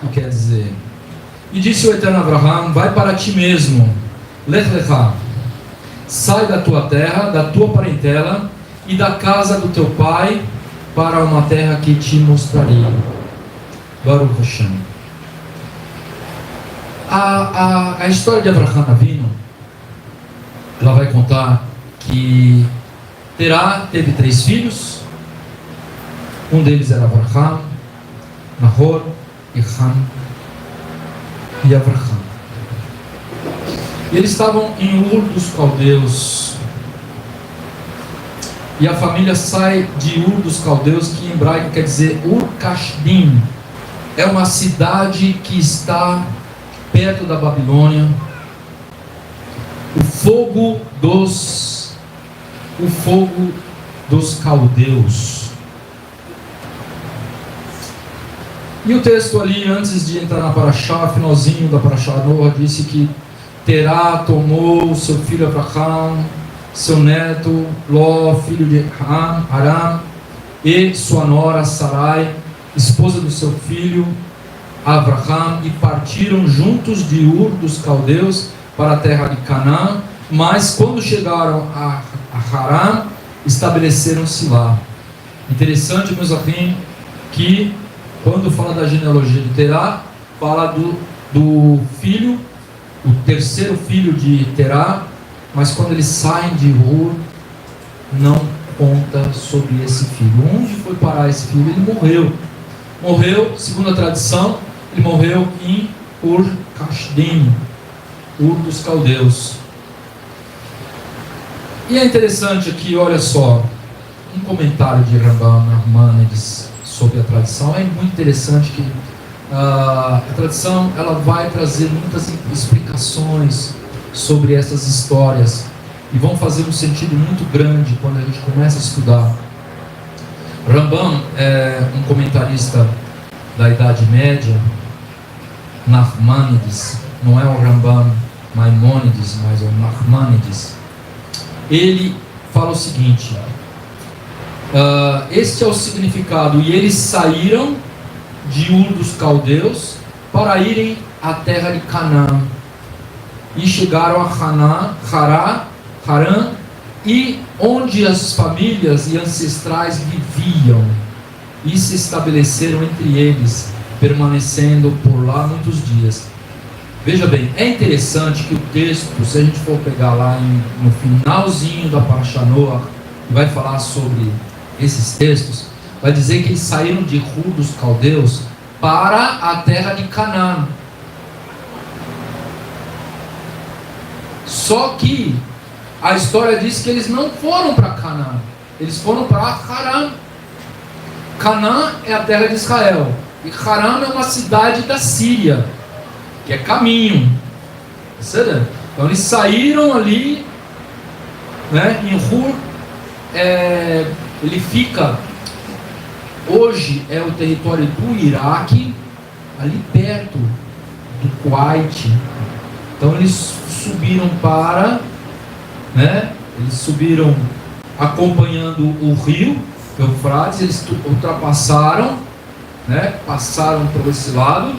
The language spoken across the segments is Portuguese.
que quer dizer: e disse o Eterno a Abraham, vai para ti mesmo, Lech Lecha, sai da tua terra, da tua parentela e da casa do teu pai, para uma terra que te mostrarei. Baruch Hashem. A história de Abraham Avinu, ela vai contar que Terá teve 3 filhos. Um deles era Abraham, Nahor, Haran e Abraham. E eles estavam em Ur dos Caldeus. E a família sai de Ur dos Caldeus, que em hebraico quer dizer Ur Kasdim. É uma cidade que está perto da Babilônia. O fogo dos caldeus. E o texto ali, antes de entrar na Parashá, finalzinho da Parashá Noah, disse que Terá tomou seu filho Abraham, seu neto Ló, filho de Haran, e sua nora Sarai, esposa do seu filho Abraham, e partiram juntos de Ur dos Caldeus para a terra de Canaã. Mas quando chegaram a Haran, estabeleceram-se lá. Interessante, meus amigos, que quando fala da genealogia de Terá, fala do filho, o terceiro filho de Terá, mas quando eles saem de Ur, não conta sobre esse filho. Onde foi parar esse filho? Ele morreu, segundo a tradição, ele morreu em Ur Kasdim, Ur dos Caldeus. E é interessante aqui, olha só, um comentário de Rambam Nachmanides sobre a tradição. É muito interessante que a tradição ela vai trazer muitas explicações sobre essas histórias e vão fazer um sentido muito grande quando a gente começa a estudar. Rambam é um comentarista da Idade Média. Nachmanides, não é o Rambam Maimônides, mas é o Nachmanides. Ele fala o seguinte: este é o significado. E eles saíram de Ur dos Caldeus para irem à terra de Canaã, e chegaram a Haran, e onde as famílias e ancestrais viviam, e se estabeleceram entre eles, permanecendo por lá muitos dias. Veja bem, é interessante que o texto, se a gente for pegar lá no finalzinho da Parashá Noah, e vai falar sobre esses textos, vai dizer que eles saíram de Ur dos Caldeus para a terra de Canaã. Só que a história diz que eles não foram para Canaã, eles foram para Haran. Canaã é a terra de Israel, e Haran é uma cidade da Síria, que é caminho. Então eles saíram ali, né, em Ur. Ele fica, hoje é o território do Iraque, ali perto do Kuwait. Então eles subiram eles subiram acompanhando o rio Eufrates, eles ultrapassaram, passaram por esse lado,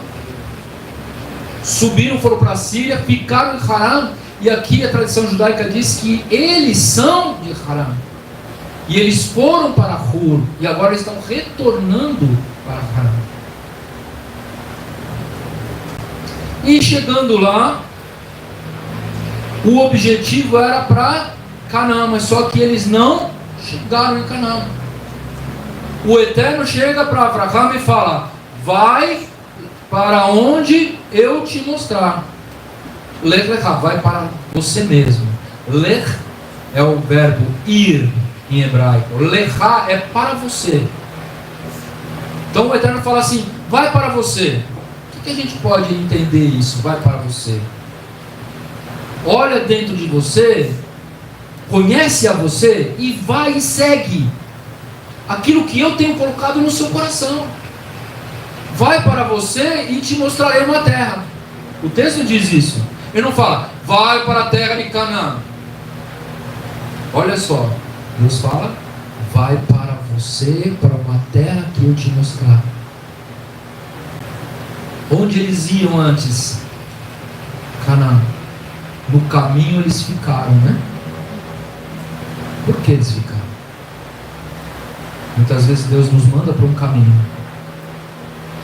subiram, foram para a Síria, ficaram em Haran. E aqui a tradição judaica diz que eles são de Haran, e eles foram para Ur, e agora estão retornando para Haran. E chegando lá, o objetivo era para Canaã, mas só que eles não chegaram em Canaã. O Eterno chega para Abraham e fala: vai para onde eu te mostrar. Lech Lecha, vai para você mesmo. Lech é o verbo ir em hebraico. Lecha é para você. Então o Eterno fala assim: vai para você. O que a gente pode entender isso? Vai para você. Olha dentro de você, conhece a você e vai e segue aquilo que eu tenho colocado no seu coração. Vai para você e te mostrarei uma terra. O texto diz isso. Ele não fala, vai para a terra de Canaã. Olha só, Deus fala, vai para você, para uma terra que eu te mostrar. Onde eles iam antes? Canaã. No caminho eles ficaram, né? Por que eles ficaram? Muitas vezes Deus nos manda para um caminho,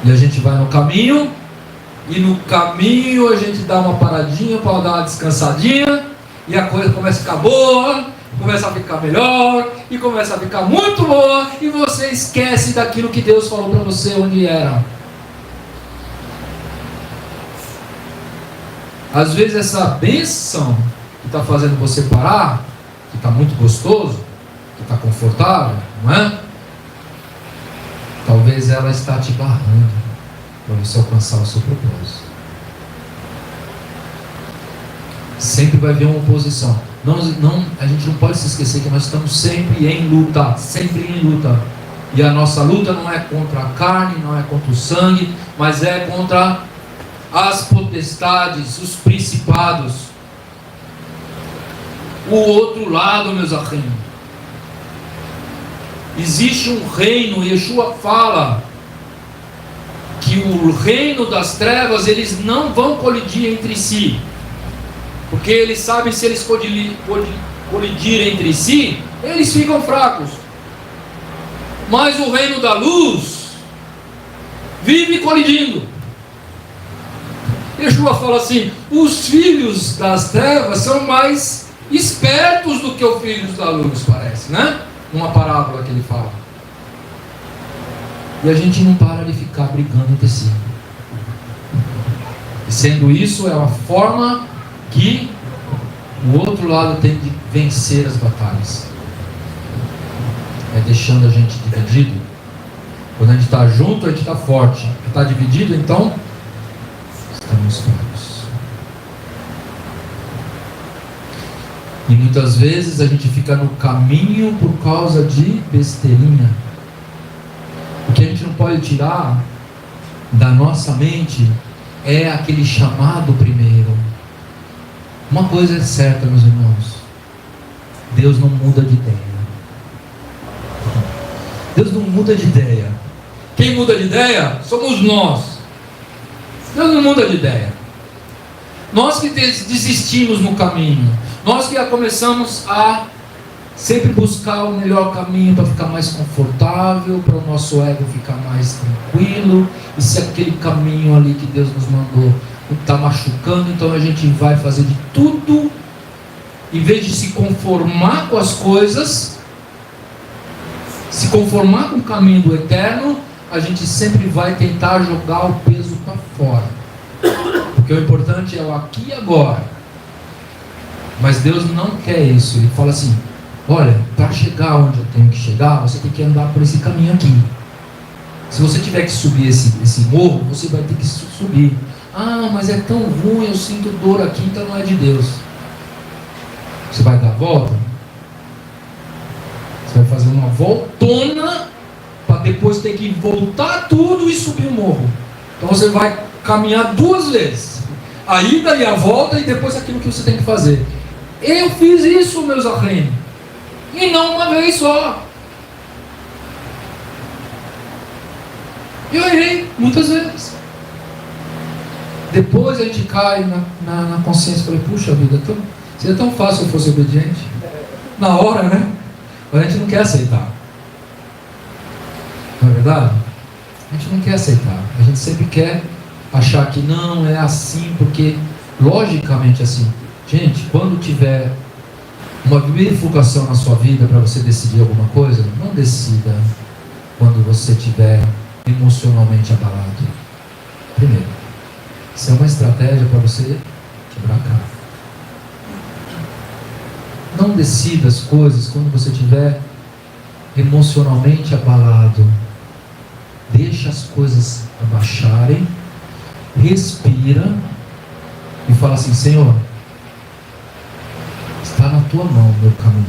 e a gente vai no caminho, e no caminho a gente dá uma paradinha para dar uma descansadinha, e a coisa começa a ficar boa, começa a ficar melhor, e começa a ficar muito boa, e você esquece daquilo que Deus falou para você onde era. Às vezes essa bênção que está fazendo você parar, que está muito gostoso, que está confortável, não é? Talvez ela está te barrando para você alcançar o seu propósito. Sempre vai haver uma oposição. A gente não pode se esquecer que nós estamos sempre em luta, E a nossa luta não é contra a carne, não é contra o sangue, mas é contra as potestades, os principados. O outro lado, meus amigos. Existe um reino, Yeshua fala que o reino das trevas, eles não vão colidir entre si, porque eles sabem, se eles colidirem entre si, eles ficam fracos. Mas o reino da luz vive colidindo. Yeshua fala assim: os filhos das trevas são mais espertos do que os filhos da luz, parece, né? Uma parábola que ele fala. E a gente não para de ficar brigando entre si. E sendo isso, é uma forma que o outro lado tem de vencer as batalhas. É deixando a gente dividido. Quando a gente está junto, a gente está forte. Quando está dividido, então estamos fracos. E muitas vezes a gente fica no caminho por causa de besteirinha. O que a gente não pode tirar da nossa mente é aquele chamado primeiro. Uma coisa é certa, meus irmãos: Deus não muda de ideia. Deus não muda de ideia. Quem muda de ideia somos nós. Deus não muda de ideia. Nós que desistimos no caminho, nós que já começamos a sempre buscar o melhor caminho para ficar mais confortável, para o nosso ego ficar mais tranquilo. E se aquele caminho ali que Deus nos mandou está machucando, então a gente vai fazer de tudo, em vez de se conformar com as coisas, se conformar com o caminho do eterno, a gente sempre vai tentar jogar o peso para fora, porque o importante é o aqui e agora. Mas Deus não quer isso. Ele fala assim: olha, para chegar onde eu tenho que chegar, você tem que andar por esse caminho aqui. Se você tiver que subir esse morro, você vai ter que subir. Ah, mas é tão ruim, eu sinto dor aqui, então não é de Deus. Você vai dar a volta? Você vai fazer uma voltona para depois ter que voltar tudo e subir o morro. Então você vai caminhar duas vezes, a ida e a volta, e depois aquilo que você tem que fazer. Eu fiz isso, meus arreios, e não uma vez só. Eu errei muitas vezes. Depois a gente cai na consciência. Falei: puxa vida, seria tão fácil se eu fosse obediente. Na hora, né? Mas a gente não quer aceitar. Não é verdade? A gente não quer aceitar. A gente sempre quer achar que não é assim, porque logicamente assim. Gente, quando tiver uma bifurcação na sua vida para você decidir alguma coisa, não decida quando você estiver emocionalmente abalado. Primeiro, isso é uma estratégia para você quebrar a cara. Não decida as coisas quando você estiver emocionalmente abalado. Deixa as coisas abaixarem, respira e fala assim: Senhor, está na tua mão o meu caminho.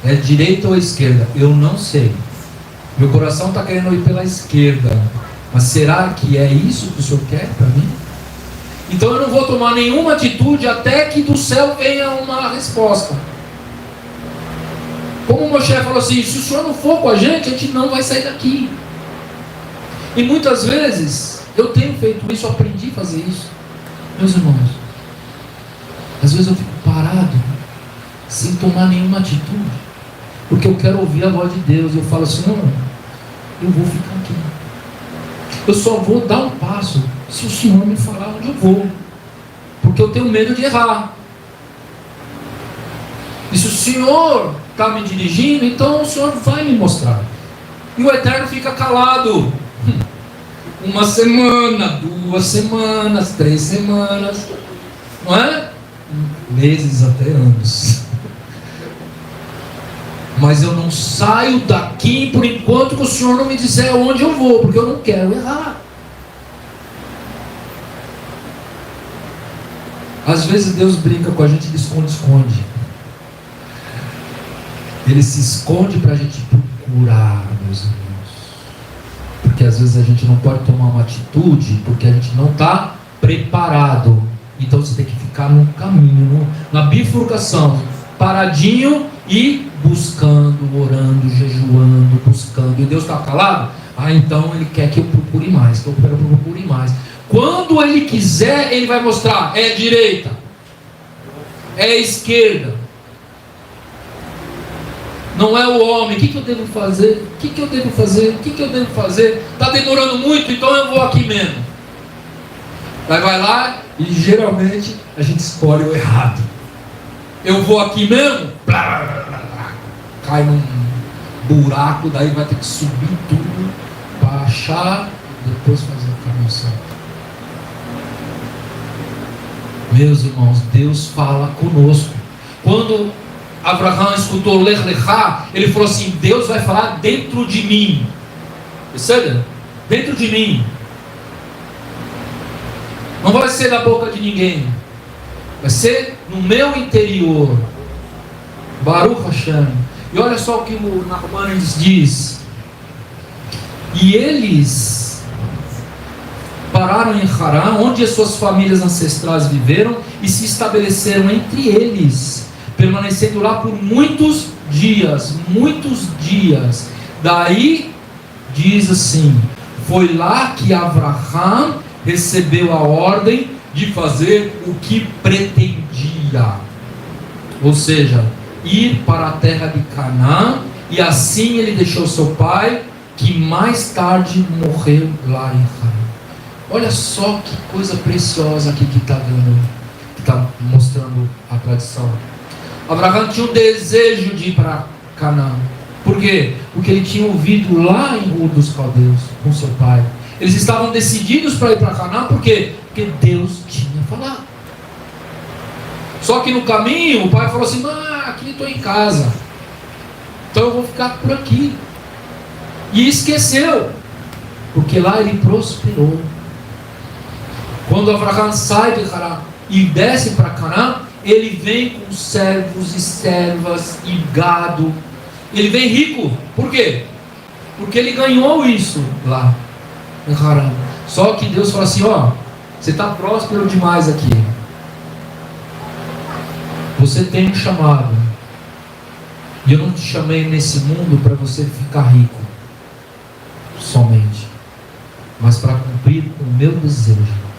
É direita ou esquerda? Eu não sei. Meu coração está querendo ir pela esquerda, mas será que é isso que o Senhor quer para mim? Então eu não vou tomar nenhuma atitude até que do céu venha uma resposta. Como o meu chefe falou assim: se o Senhor não for com a gente não vai sair daqui. E muitas vezes Eu tenho feito isso, eu aprendi a fazer isso. Meus irmãos, às vezes eu fico parado, sem tomar nenhuma atitude, porque eu quero ouvir a voz de Deus. Eu falo assim, não, eu vou ficar aqui. Eu só vou dar um passo se o Senhor me falar onde eu vou, porque eu tenho medo de errar. E se o Senhor está me dirigindo, então o Senhor vai me mostrar. E o Eterno fica calado. Uma semana, 2 semanas, 3 semanas, não é? Meses até anos. Mas eu não saio daqui por enquanto que o Senhor não me disser onde eu vou, porque eu não quero errar. Às vezes Deus brinca com a gente de esconde-esconde. Ele se esconde para a gente procurar, meus irmãos. Porque às vezes a gente não pode tomar uma atitude porque a gente não está preparado. Então você tem que ficar no caminho, na bifurcação, paradinho e buscando, orando, jejuando, buscando. E Deus está calado? Então Ele quer que eu procure mais, que eu procure mais. Quando Ele quiser, Ele vai mostrar: é direita, é esquerda. Não é o homem. O que eu devo fazer? O que eu devo fazer? O que eu devo fazer? Está demorando muito, então eu vou aqui mesmo. Vai lá e geralmente a gente escolhe o errado. Eu vou aqui mesmo, blá, blá, blá, blá, cai num buraco, daí vai ter que subir tudo para achar e depois fazer o caminho certo. Meus irmãos, Deus fala conosco. Quando Abraão escutou Lech Lechá, ele falou assim: Deus vai falar dentro de mim. Percebe? Dentro de mim. Não vai ser da boca de ninguém, vai ser no meu interior. Baruch Hashem. E olha só o que o Nachmanides diz: e eles pararam em Harã, onde as suas famílias ancestrais viveram, e se estabeleceram entre eles, permanecendo lá por muitos dias. Daí diz assim: foi lá que Abraão recebeu a ordem de fazer o que pretendia, ou seja, ir para a terra de Canaã. E assim ele deixou seu pai, que mais tarde morreu lá em Harã. Olha só que coisa preciosa aqui que está dando, que está mostrando a tradição. Abraão tinha um desejo de ir para Canaã. Por quê? Porque ele tinha ouvido lá em Ur dos Caldeus com seu pai. Eles estavam decididos para ir para Canaã. Por quê? Porque Deus tinha falado. Só que no caminho o pai falou assim: aqui estou em casa, então eu vou ficar por aqui. E esqueceu, porque lá ele prosperou. Quando Abraão sai de Harã e desce para Canaã, ele vem com servos e servas e gado. Ele vem rico. Por quê? Porque ele ganhou isso lá em Harã. Só que Deus fala assim: você está próspero demais aqui. Você tem um chamado. E eu não te chamei nesse mundo para você ficar rico somente, mas para cumprir o meu desejo.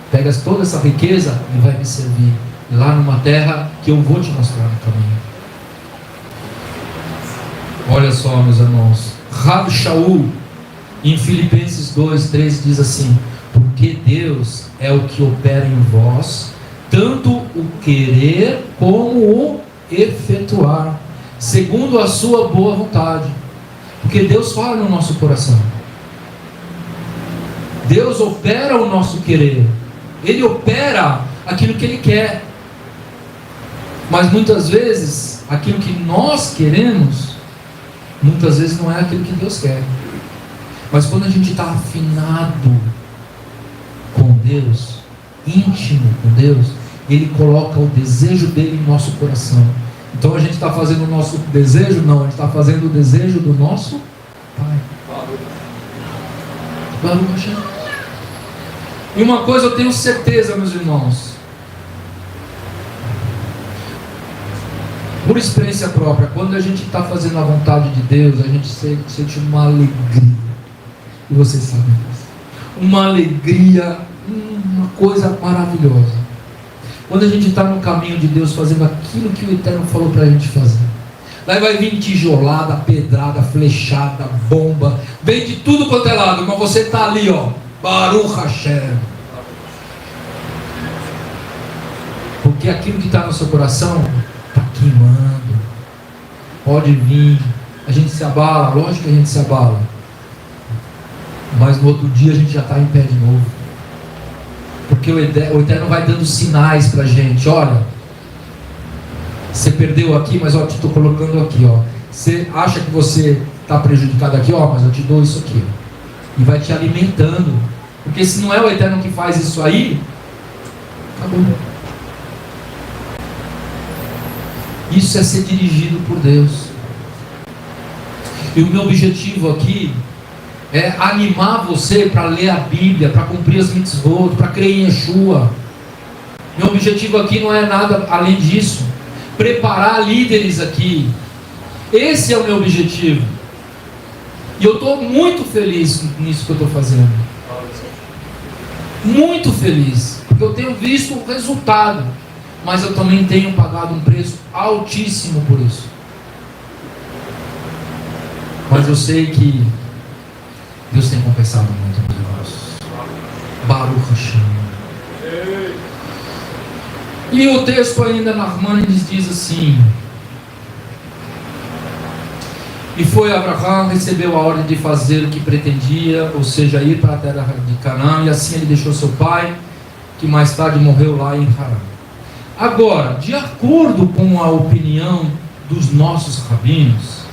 Pega toda essa riqueza e vai me servir lá numa terra que eu vou te mostrar no caminho. Olha só, meus irmãos, Rav Shaul, em Filipenses 2:3 diz assim: porque Deus é o que opera em vós, tanto o querer como o efetuar, segundo a sua boa vontade. Porque Deus fala no nosso coração. Deus opera o nosso querer. Ele opera aquilo que Ele quer. Mas muitas vezes, aquilo que nós queremos, muitas vezes não é aquilo que Deus quer. Mas quando a gente está afinado com Deus, íntimo com Deus, Ele coloca o desejo dele em nosso coração. Então a gente está fazendo o nosso desejo? Não, a gente está fazendo o desejo do nosso Pai. Baruch Hashem. E uma coisa eu tenho certeza, meus irmãos, por experiência própria, quando a gente está fazendo a vontade de Deus, a gente sente uma alegria. E vocês sabem disso. uma alegria, uma coisa maravilhosa. Quando a gente está no caminho de Deus, fazendo aquilo que o Eterno falou para a gente fazer. Lá vai vir tijolada, pedrada, flechada, bomba, vem de tudo quanto é lado, mas você está ali, ó, Baruch Hashem. Porque aquilo que está no seu coração está queimando. Pode vir, a gente se abala, lógico que a gente se abala, mas no outro dia a gente já está em pé de novo. Porque o Eterno vai dando sinais para a gente. Olha, você perdeu aqui, mas ó, te estou colocando aqui, ó. Você acha que você está prejudicado aqui, ó, mas eu te dou isso aqui. E vai te alimentando. Porque se não é o Eterno que faz isso aí, acabou. Isso é ser dirigido por Deus. E o meu objetivo aqui é animar você para ler a Bíblia, para cumprir as mitzvot, para crer em Yeshua. Meu objetivo aqui não é nada além disso. Preparar líderes aqui. Esse é o meu objetivo. E eu estou muito feliz nisso que eu estou fazendo. Muito feliz. Porque eu tenho visto o resultado. Mas eu também tenho pagado um preço altíssimo por isso. Mas eu sei que Deus tem compensado muito por nós. Baruch Hashem. E o texto ainda na Narmanides diz assim: e foi Abraão, recebeu a ordem de fazer o que pretendia, ou seja, ir para a terra de Canaã, e assim ele deixou seu pai, que mais tarde morreu lá em Harã. Agora, de acordo com a opinião dos nossos rabinos,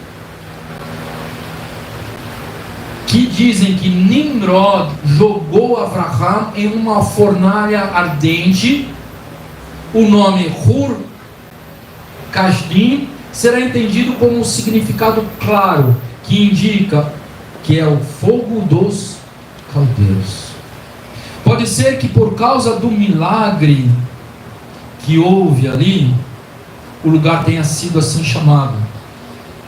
que dizem que Nimrod jogou Avraham em uma fornalha ardente, o nome Hur Kasdim será entendido como um significado claro, que indica que é o fogo dos caldeus. Pode ser que por causa do milagre que houve ali, o lugar tenha sido assim chamado.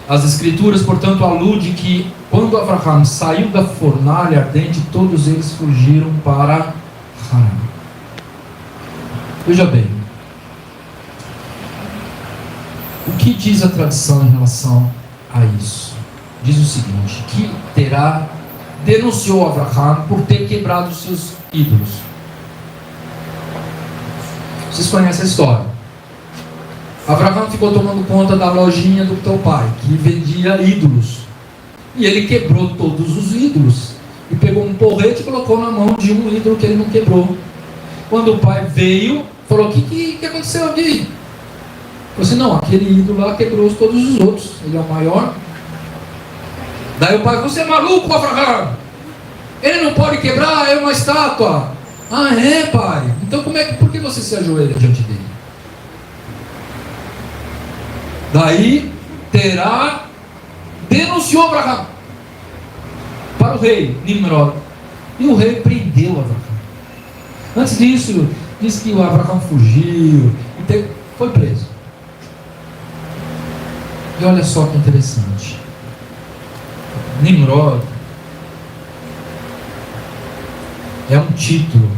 As escrituras, portanto, aludem que quando Avraham saiu da fornalha ardente, todos eles fugiram para Harã. Veja bem, o que diz a tradição em relação a isso? Diz o seguinte, que Terá denunciou Avraham por ter quebrado os seus ídolos. Vocês conhecem a história. Avraham ficou tomando conta da lojinha do teu pai, que vendia ídolos. E ele quebrou todos os ídolos. E pegou um porrete e colocou na mão de um ídolo que ele não quebrou. Quando o pai veio, falou: o que aconteceu aqui? Falou assim: não, aquele ídolo lá quebrou todos os outros. Ele é o maior. Daí o pai: você é maluco, Avraham? Ele não pode quebrar, é uma estátua. Ah, é, pai? Então por que você se ajoelha diante dele? Daí Terá denunciou Avraham para o rei Nimrod. E o rei prendeu Avraham. Antes disso, disse que o Avraham fugiu e foi preso. E olha só que interessante. Nimrod é um título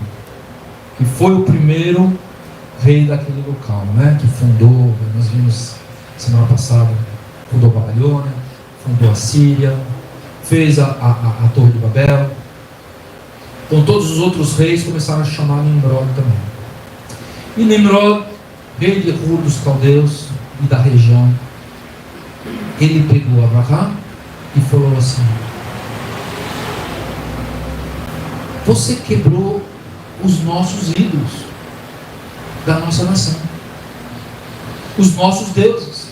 que foi o primeiro rei daquele local, né? Que fundou, nós vimos semana passada, fundou a Babilônia, fundou a Síria, fez a Torre de Babel. Então todos os outros reis começaram a chamar Nimrod também. E Nimrod, rei de Ur dos caldeus e da região, ele pegou Avraham e falou assim: você quebrou os nossos ídolos da nossa nação, os nossos deuses.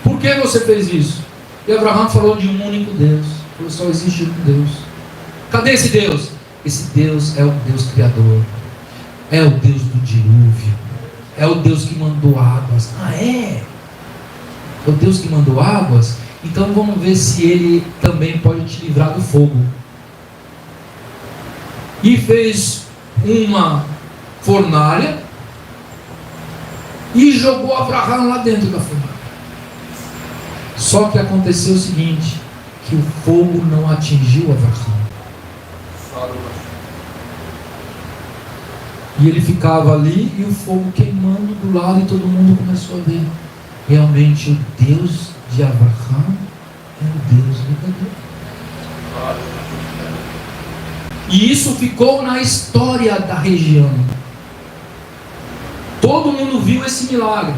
Por que você fez isso? E Avraham falou de um único Deus. Falou: só existe um Deus. Cadê esse Deus? Esse Deus é o Deus Criador, é o Deus do dilúvio, é o Deus que mandou águas. Ah, é? É o Deus que mandou águas? Então vamos ver se ele também pode te livrar do fogo. E fez uma fornalha e jogou Avraham lá dentro da fornalha. Só que aconteceu o seguinte, que o fogo não atingiu Avraham. E ele ficava ali e o fogo queimando do lado e todo mundo começou a ver. Realmente o Deus de Abraão é o Deus verdadeiro. E isso ficou na história da região. Todo mundo viu esse milagre.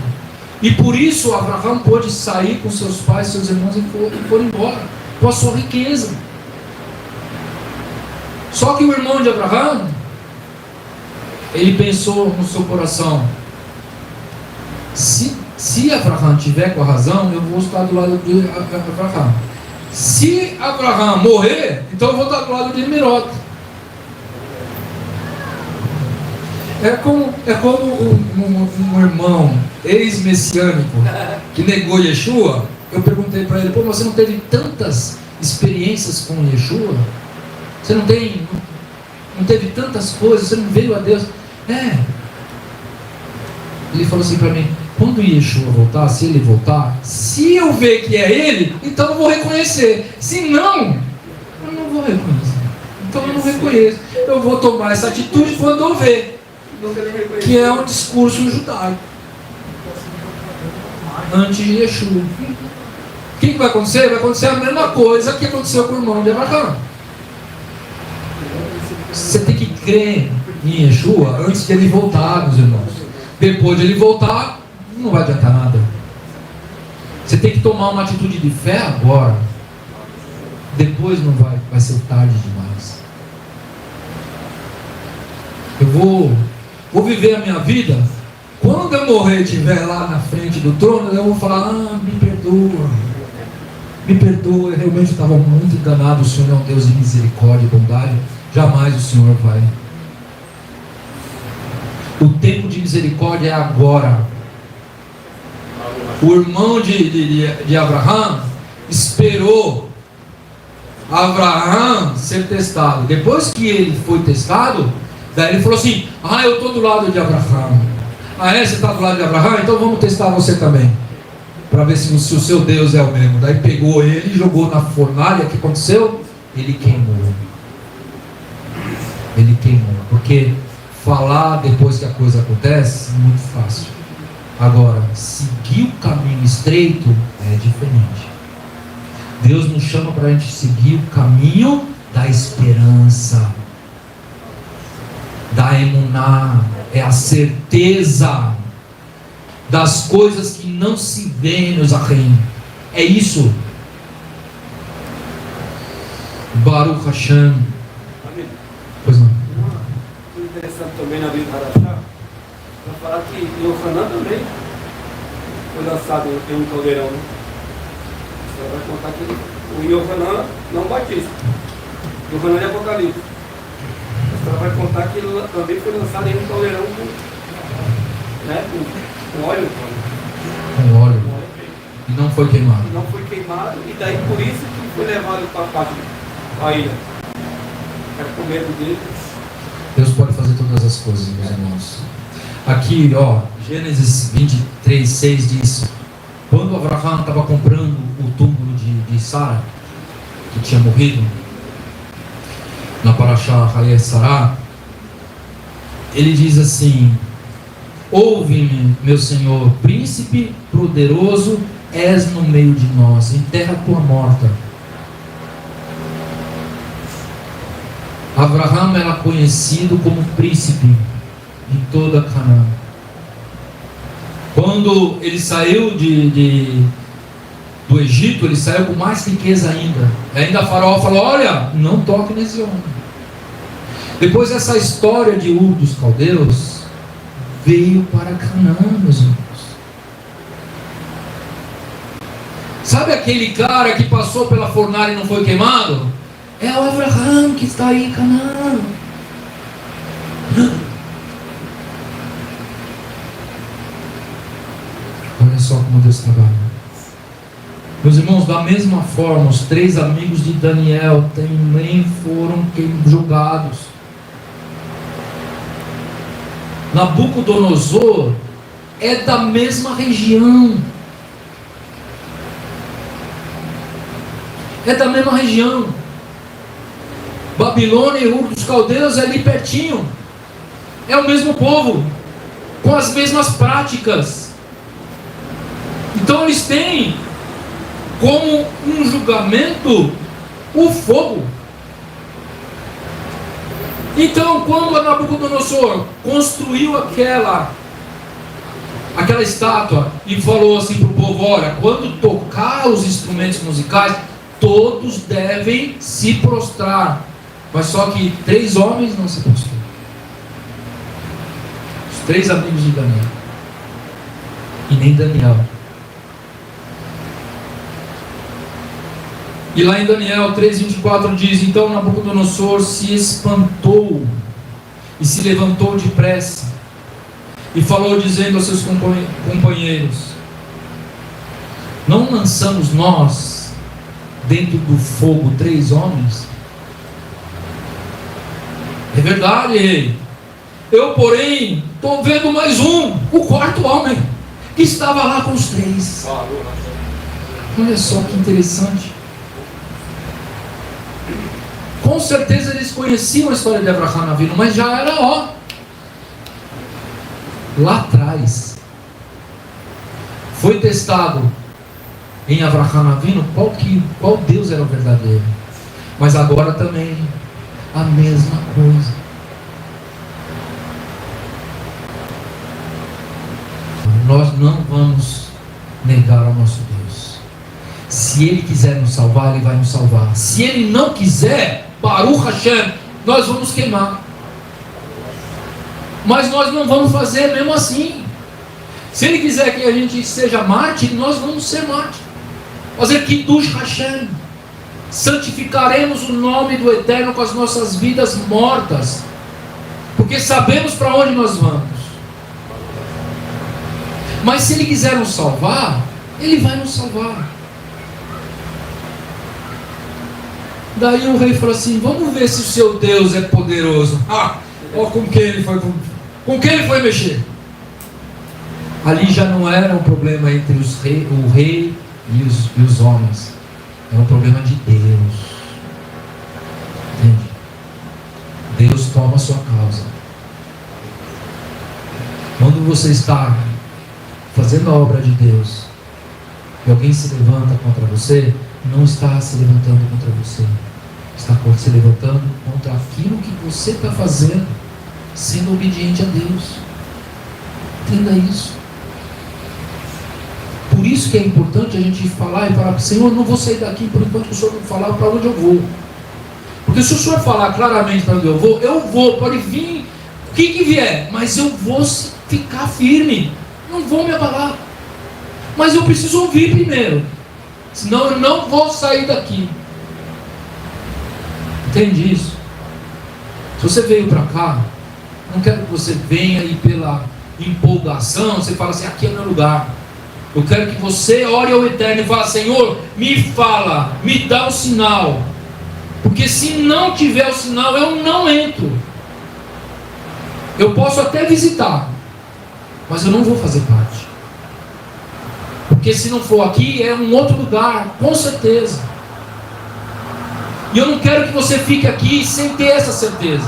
E por isso Abraão pôde sair com seus pais, seus irmãos e foram embora com a sua riqueza. Só que o irmão de Abraão, ele pensou no seu coração: se Abraão tiver com a razão, eu vou estar do lado de Abraão. Se Abraão morrer, então eu vou estar do lado de Nimrod. É como um irmão ex-messiânico que negou Yeshua. Eu perguntei para ele: pô, você não teve tantas experiências com Yeshua? Você não teve tantas coisas? Você não veio a Deus? Ele falou assim para mim: quando Yeshua voltar, se ele voltar, se eu ver que é ele, então eu vou reconhecer. Se não, eu não vou reconhecer. Então eu não reconheço. Eu vou tomar essa atitude quando eu ver. Que é um discurso judaico antes de Yeshua. O que vai acontecer? Vai acontecer a mesma coisa que aconteceu com o irmão de Abraão. Você tem que crer em Yeshua antes de ele voltar, meus irmãos. Depois de ele voltar, não vai adiantar nada. Você tem que tomar uma atitude de fé agora. Depois não vai ser tarde demais. Eu vou viver a minha vida. Quando eu morrer e estiver lá na frente do trono, eu vou falar: me perdoa. Me perdoa, eu realmente estava muito enganado. O Senhor é um Deus de misericórdia e bondade. Jamais o Senhor vai. O tempo de misericórdia é agora. O irmão de Abraão esperou Abraão ser testado. Depois que ele foi testado, daí ele falou assim: eu estou do lado de Abraão. Você está do lado de Abraão? Então vamos testar você também, para ver se o seu Deus é o mesmo. Daí pegou ele e jogou na fornalha. O que aconteceu? Ele queimou. Porque falar depois que a coisa acontece é muito fácil. Agora, seguir o caminho estreito é diferente. Deus nos chama para a gente seguir o caminho da esperança, da emuná, é a certeza das coisas que não se vêem nos arreios. É isso. Baruch Hashem. Pois não. Uma interessante também na Bíblia Harashá, vai falar que Yohanan também foi lançado em um caldeirão. Você vai contar que o Yohanan não batiza. Yohanan é Apocalipse. Ela vai contar que ele também foi lançado em um caldeirão com óleo. Com óleo. E não foi queimado. Não foi queimado, e daí por isso que foi levado para a parte da ilha. É com medo dele. Deus pode fazer todas as coisas, meus irmãos. Aqui, Gênesis 23, 6 diz: quando Abraão estava comprando o túmulo de Sara, que tinha morrido, na Parashá Hayet Sará, ele diz assim: ouve-me, meu Senhor, príncipe poderoso és no meio de nós, enterra tua morta. Abraão era conhecido como príncipe em toda Canaã. Quando ele saiu do Egito, ele saiu com mais riqueza ainda. E ainda Faraó falou: olha, não toque nesse homem. Depois essa história de Ur dos Caldeus veio para Canaã, meus irmãos. Sabe aquele cara que passou pela fornalha e não foi queimado? É o Abraão que está aí em Canaã. Olha só como Deus trabalha. Meus irmãos, da mesma forma, os 3 amigos de Daniel também foram julgados. Nabucodonosor é da mesma região. É da mesma região. Babilônia e Ur dos Caldeus é ali pertinho. É o mesmo povo, com as mesmas práticas. Então eles têm como um julgamento o fogo. Então, quando Nabucodonosor construiu aquela estátua e falou assim para o povo: olha, quando tocar os instrumentos musicais, todos devem se prostrar. Mas só que 3 homens não se prostraram. Os 3 amigos de Daniel. E nem Daniel. E lá em Daniel 3:24 diz: então Nabucodonosor se espantou e se levantou depressa e falou, dizendo aos seus companheiros: não lançamos nós dentro do fogo 3 homens? É verdade, rei. Eu, porém, estou vendo mais um, o 4º homem, que estava lá com os 3. Olha só que interessante. Com certeza eles conheciam a história de Avraham Avinu, mas já era lá atrás. Foi testado em Avraham Avinu qual Deus era o verdadeiro. Mas agora também a mesma coisa. Nós não vamos negar ao nosso Deus. Se Ele quiser nos salvar, Ele vai nos salvar. Se Ele não quiser, Baruch Hashem, nós vamos queimar. Mas nós não vamos fazer mesmo assim. Se Ele quiser que a gente seja mártir, nós vamos ser mártir. Fazer Kiddush Hashem. Santificaremos o nome do Eterno com as nossas vidas mortas, porque sabemos para onde nós vamos. Mas se Ele quiser nos salvar, Ele vai nos salvar. Daí o rei falou assim: vamos ver se o seu Deus é poderoso. Com quem ele foi mexer? Ali já não era um problema entre o rei e os homens. Era um problema de Deus. Entende? Deus toma a sua causa. Quando você está fazendo a obra de Deus e alguém se levanta contra você, não está se levantando contra você, está se levantando contra aquilo que você está fazendo, sendo obediente a Deus. Entenda isso. Por isso que é importante a gente falar e falar: Senhor, não vou sair daqui por enquanto o Senhor não falar para onde eu vou. Porque se o Senhor falar claramente para onde eu vou, pode vir o que vier, mas eu vou ficar firme, não vou me abalar. Mas eu preciso ouvir primeiro, senão eu não vou sair daqui. Entende isso? Se você veio para cá, não quero que você venha e pela empolgação você fala assim: aqui é o meu lugar. Eu quero que você ore ao Eterno e fale: Senhor, me fala, me dá o sinal. Porque se não tiver o sinal, eu não entro. Eu posso até visitar, mas eu não vou fazer parte. Porque se não for aqui, é um outro lugar, com certeza. E eu não quero que você fique aqui sem ter essa certeza.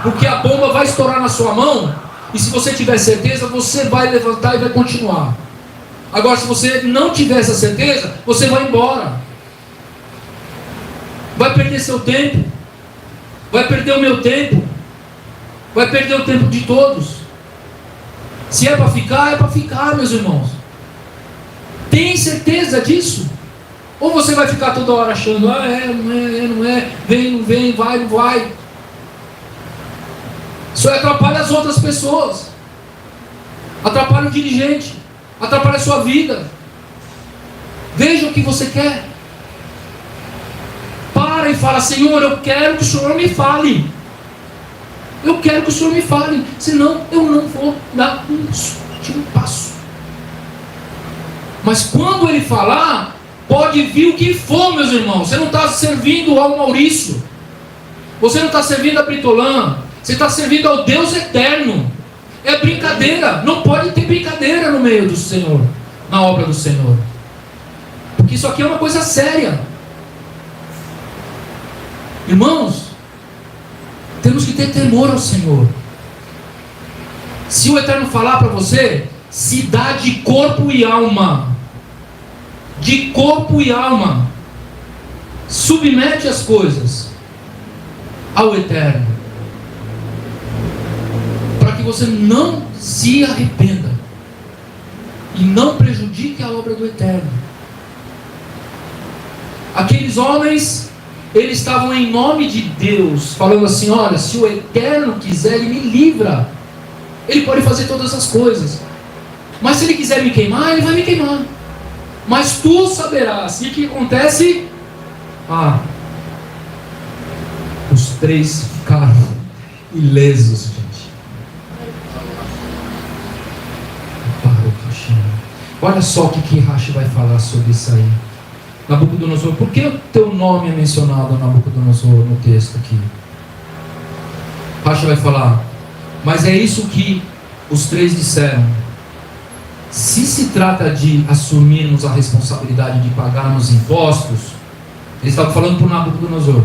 Porque a bomba vai estourar na sua mão, e se você tiver certeza, você vai levantar e vai continuar. Agora, se você não tiver essa certeza, você vai embora. Vai perder seu tempo. Vai perder o meu tempo. Vai perder o tempo de todos. Se é para ficar, meus irmãos. Tem certeza disso? Ou você vai ficar toda hora achando: não é, vem, não vem, vai, não vai. Isso atrapalha as outras pessoas. Atrapalha o dirigente. Atrapalha a sua vida. Veja o que você quer. Para e fala: Senhor, eu quero que o Senhor me fale. Eu quero que o Senhor me fale. Senão eu não vou dar um passo. Mas quando Ele falar, pode vir o que for, meus irmãos. Você não está servindo ao Maurício. Você não está servindo a Britolã. Você está servindo ao Deus eterno. É brincadeira. Não pode ter brincadeira no meio do Senhor, na obra do Senhor. Porque isso aqui é uma coisa séria. Irmãos, temos que ter temor ao Senhor. Se o Eterno falar para você, se dá de corpo e alma. De corpo e alma. Submete as coisas ao Eterno, para que você não se arrependa e não prejudique a obra do Eterno. Aqueles homens, eles estavam em nome de Deus, falando assim: olha, se o Eterno quiser, Ele me livra, Ele pode fazer todas as coisas, mas se Ele quiser me queimar, Ele vai me queimar, mas tu saberás. E o que acontece? Os três ficaram ilesos, gente. Olha só o que Rashi vai falar sobre isso aí. Nabucodonosor, por que o teu nome é mencionado, Nabucodonosor, no texto aqui? Rashi vai falar: mas é isso que os três disseram. Se se trata de assumirmos a responsabilidade de pagarmos impostos, eles estavam falando para o Nabucodonosor,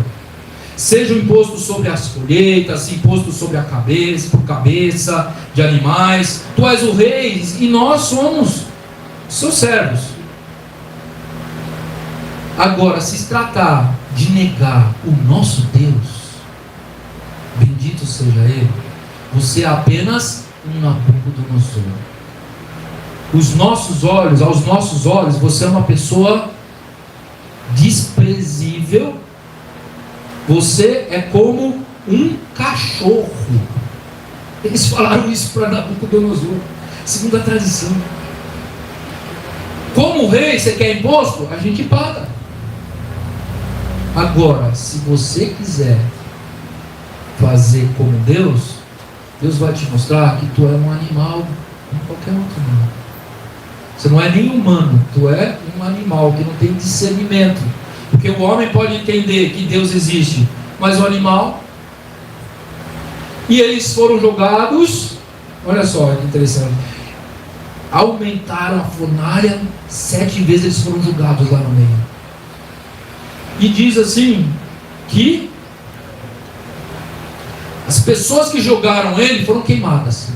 seja o imposto sobre as colheitas, imposto sobre a cabeça, por cabeça de animais, tu és o rei e nós somos seus servos. Agora, se tratar de negar o nosso Deus, bendito seja Ele, você é apenas um Nabucodonosor. Aos nossos olhos, você é uma pessoa desprezível. Você é como um cachorro. Eles falaram isso para Nabucodonosor, segundo a tradição. Como rei, você quer imposto? A gente paga. Agora, se você quiser fazer como Deus, Deus vai te mostrar que tu é um animal como qualquer outro animal. Você não é nem humano, tu é um animal que não tem discernimento. Porque o homem pode entender que Deus existe, mas o animal... E eles foram jogados, olha só que interessante, aumentaram a fornalha, 7 vezes eles foram jogados lá no meio. E diz assim, que as pessoas que jogaram ele foram queimadas.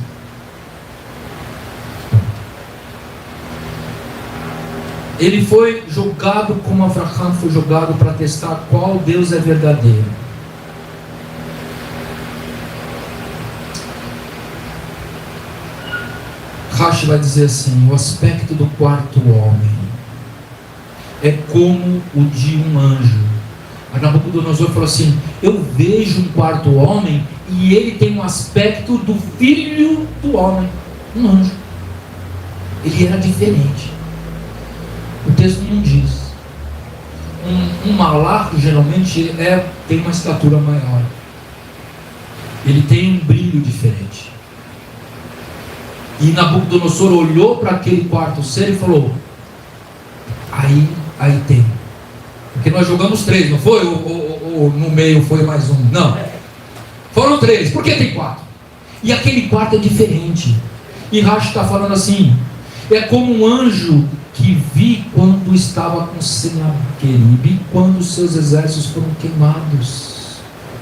Ele foi jogado como Avraham foi jogado, para testar qual Deus é verdadeiro. Rashi vai dizer assim: o aspecto do quarto homem é como o de um anjo. A Nabucodonosor falou assim: eu vejo um quarto homem e ele tem um aspecto do filho do homem, um anjo. Ele era diferente. O texto não diz. Um malaco geralmente tem uma estatura maior. Ele tem um brilho diferente. E Nabucodonosor olhou para aquele quarto ser e falou: aí tem. Porque nós jogamos 3, não foi? Ou no meio foi mais um? Não. Foram 3. Por que tem 4? E aquele quarto é diferente. E Rashi está falando assim: é como um anjo que vi quando estava com Senaqueribe, quando seus exércitos foram queimados,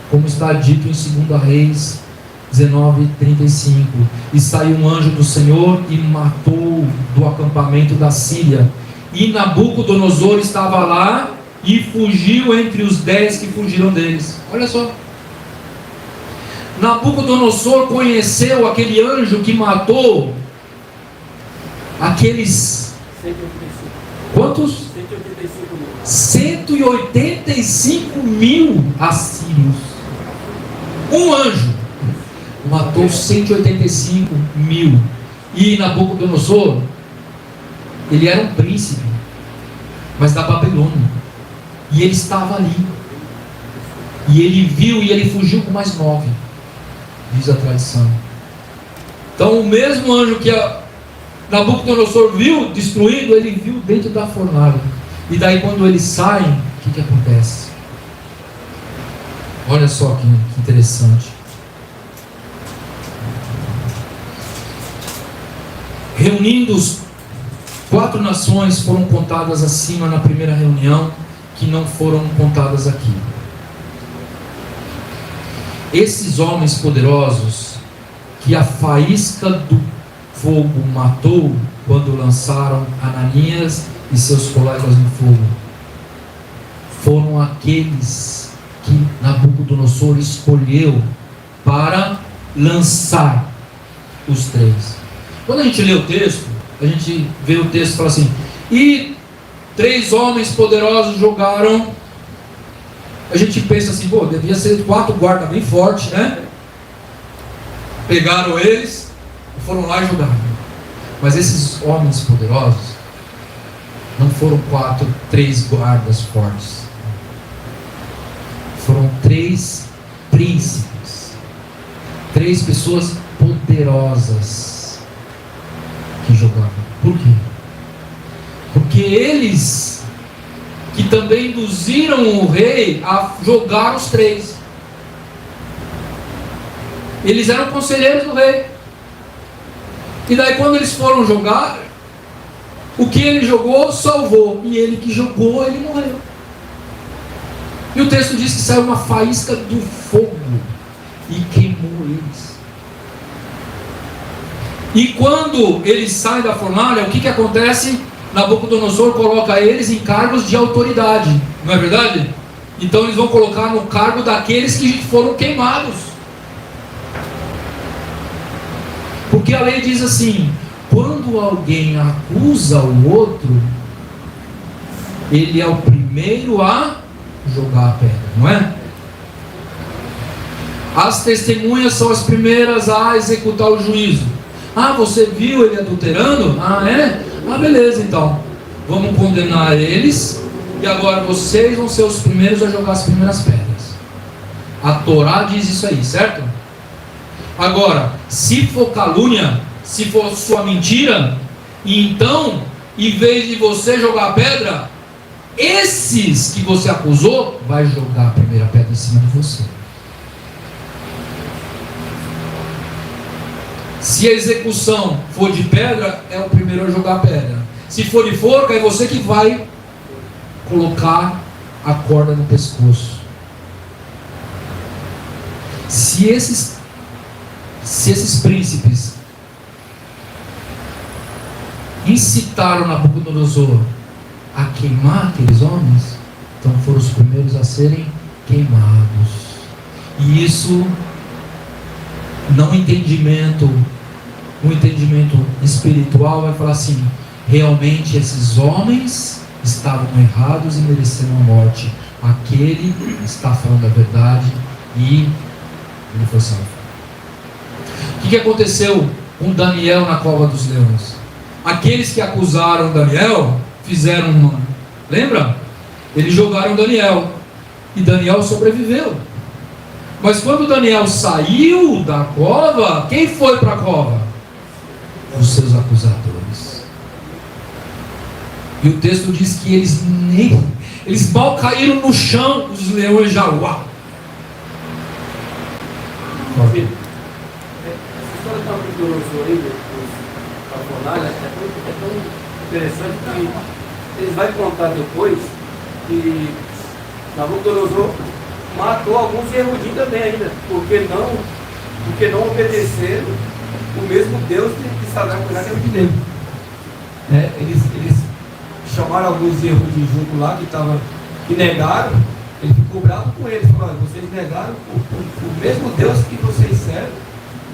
como está dito em 2 Reis 19:35. E saiu um anjo do Senhor e matou do acampamento da Síria, e Nabucodonosor estava lá e fugiu entre os 10 que fugiram deles. Olha só, Nabucodonosor conheceu aquele anjo que matou aqueles... Quantos? 185 mil assírios. Um anjo matou 185 mil. E Nabucodonosor, ele era um príncipe, mas da Babilônia. E ele estava ali. E ele viu e ele fugiu com mais 9, diz a tradição. Então o mesmo anjo que Nabucodonosor viu destruído, ele viu dentro da fornalha. E daí quando eles saem, o que acontece? Olha só que interessante. Reunindo os 4 nações, foram contadas acima na primeira reunião, que não foram contadas aqui. Esses homens poderosos que a faísca do fogo matou quando lançaram Ananias e seus colegas no fogo foram aqueles que Nabucodonosor escolheu para lançar os 3. Quando a gente lê o texto, a gente vê o texto e fala assim: e 3 homens poderosos jogaram. A gente pensa assim, pô, devia ser 4 guardas bem fortes, né? Pegaram eles, foram lá e jogaram. Mas esses homens poderosos não foram 3 guardas fortes. Foram 3 príncipes, 3 pessoas poderosas que jogaram. Por quê? Porque eles que também induziram o rei a jogar os 3. Eles eram conselheiros do rei. E daí quando eles foram jogar, o que ele jogou salvou, e ele que jogou, ele morreu. E o texto diz que saiu uma faísca do fogo e queimou eles. E quando eles saem da fornalha, o que acontece? Nabucodonosor coloca eles em cargos de autoridade, não é verdade? Então eles vão colocar no cargo daqueles que foram queimados. Porque a lei diz assim: quando alguém acusa o outro, ele é o primeiro a jogar a pedra, não é? As testemunhas são as primeiras a executar o juízo. Ah, você viu ele adulterando? Ah, é? Ah, beleza, então vamos condenar eles, e agora vocês vão ser os primeiros a jogar as primeiras pedras. A Torá diz isso aí, certo? Agora, se for calúnia, se for sua mentira, então, em vez de você jogar a pedra, esses que você acusou vai jogar a primeira pedra em cima de você. Se a execução for de pedra, é o primeiro a jogar a pedra. Se for de forca, é você que vai colocar a corda no pescoço. Se esses príncipes incitaram Nabucodonosor a queimar aqueles homens, então foram os primeiros a serem queimados. E isso, um entendimento espiritual vai falar assim: realmente esses homens estavam errados e mereceram a morte. Aquele está falando a verdade e ele foi salvo. O que aconteceu com Daniel na cova dos leões? Aqueles que acusaram Daniel fizeram uma... Lembra? Eles jogaram Daniel e Daniel sobreviveu. Mas quando Daniel saiu da cova, quem foi para a cova? Os seus acusadores. E o texto diz que eles mal caíram no chão, os leões já... Uau! Essa história está muito dolorosa aí, da fornalha, é tão interessante que eles vão contar depois que Nabucodonosor matou alguns eruditos também ainda, porque não obedeceram o mesmo Deus que Sadraque, Mesaque e Abednego. Eles chamaram alguns eruditos junto lá que negaram. Ele ficou bravo com eles, falou: vocês negaram o mesmo Deus que vocês servem,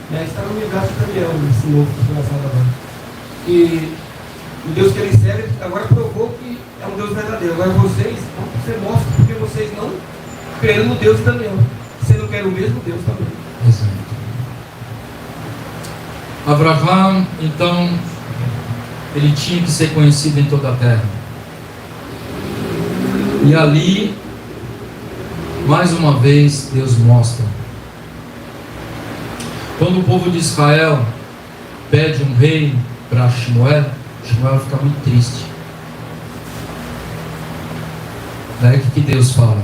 né? Está no livro de Daniel, esse novo que foi lançado agora. E o Deus que eles servem agora provou que é um Deus verdadeiro. Agora vocês, você mostra porque vocês não creram no Deus de Daniel. Você não quer o mesmo Deus também. Exato. Abraão, então, ele tinha que ser conhecido em toda a terra. E ali, mais uma vez, Deus mostra. Quando o povo de Israel pede um rei para Shmuel fica muito triste. Daí o que Deus fala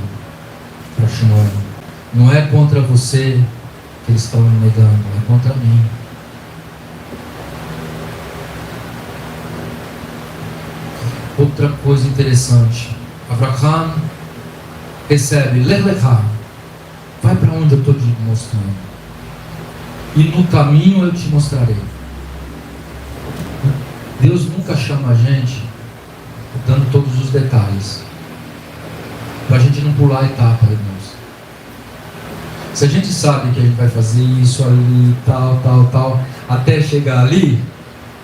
para Shmuel? Não é contra você que eles estão me negando, é contra mim. Outra coisa interessante, Abraão recebe, Lech Lechá, vai para onde eu estou te mostrando. e no caminho eu te mostrarei. Deus nunca chama a gente dando todos os detalhes, para a gente não pular a etapa, irmãos. Se a gente sabe que a gente vai fazer isso ali, tal, até chegar ali,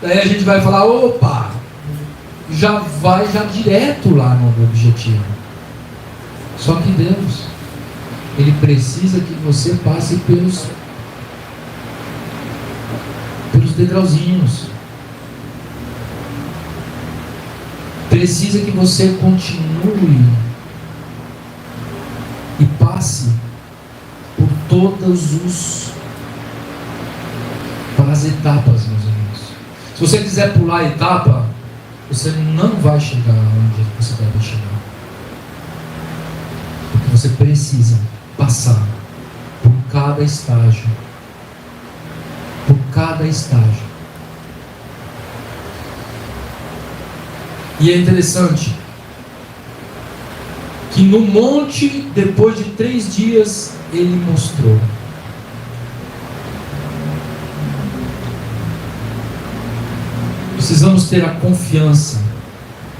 daí a gente vai falar, opa, já vai direto lá no objetivo. Só que Deus, Ele precisa que você passe pelos degrauzinhos. Precisa que você continue e passe por todas as etapas, meus irmãos. Se você quiser pular a etapa, você não vai chegar onde você deve chegar. Porque você precisa passar por cada estágio. Por cada estágio. E é interessante que no monte, depois de 3 dias, Ele mostrou. Precisamos ter a confiança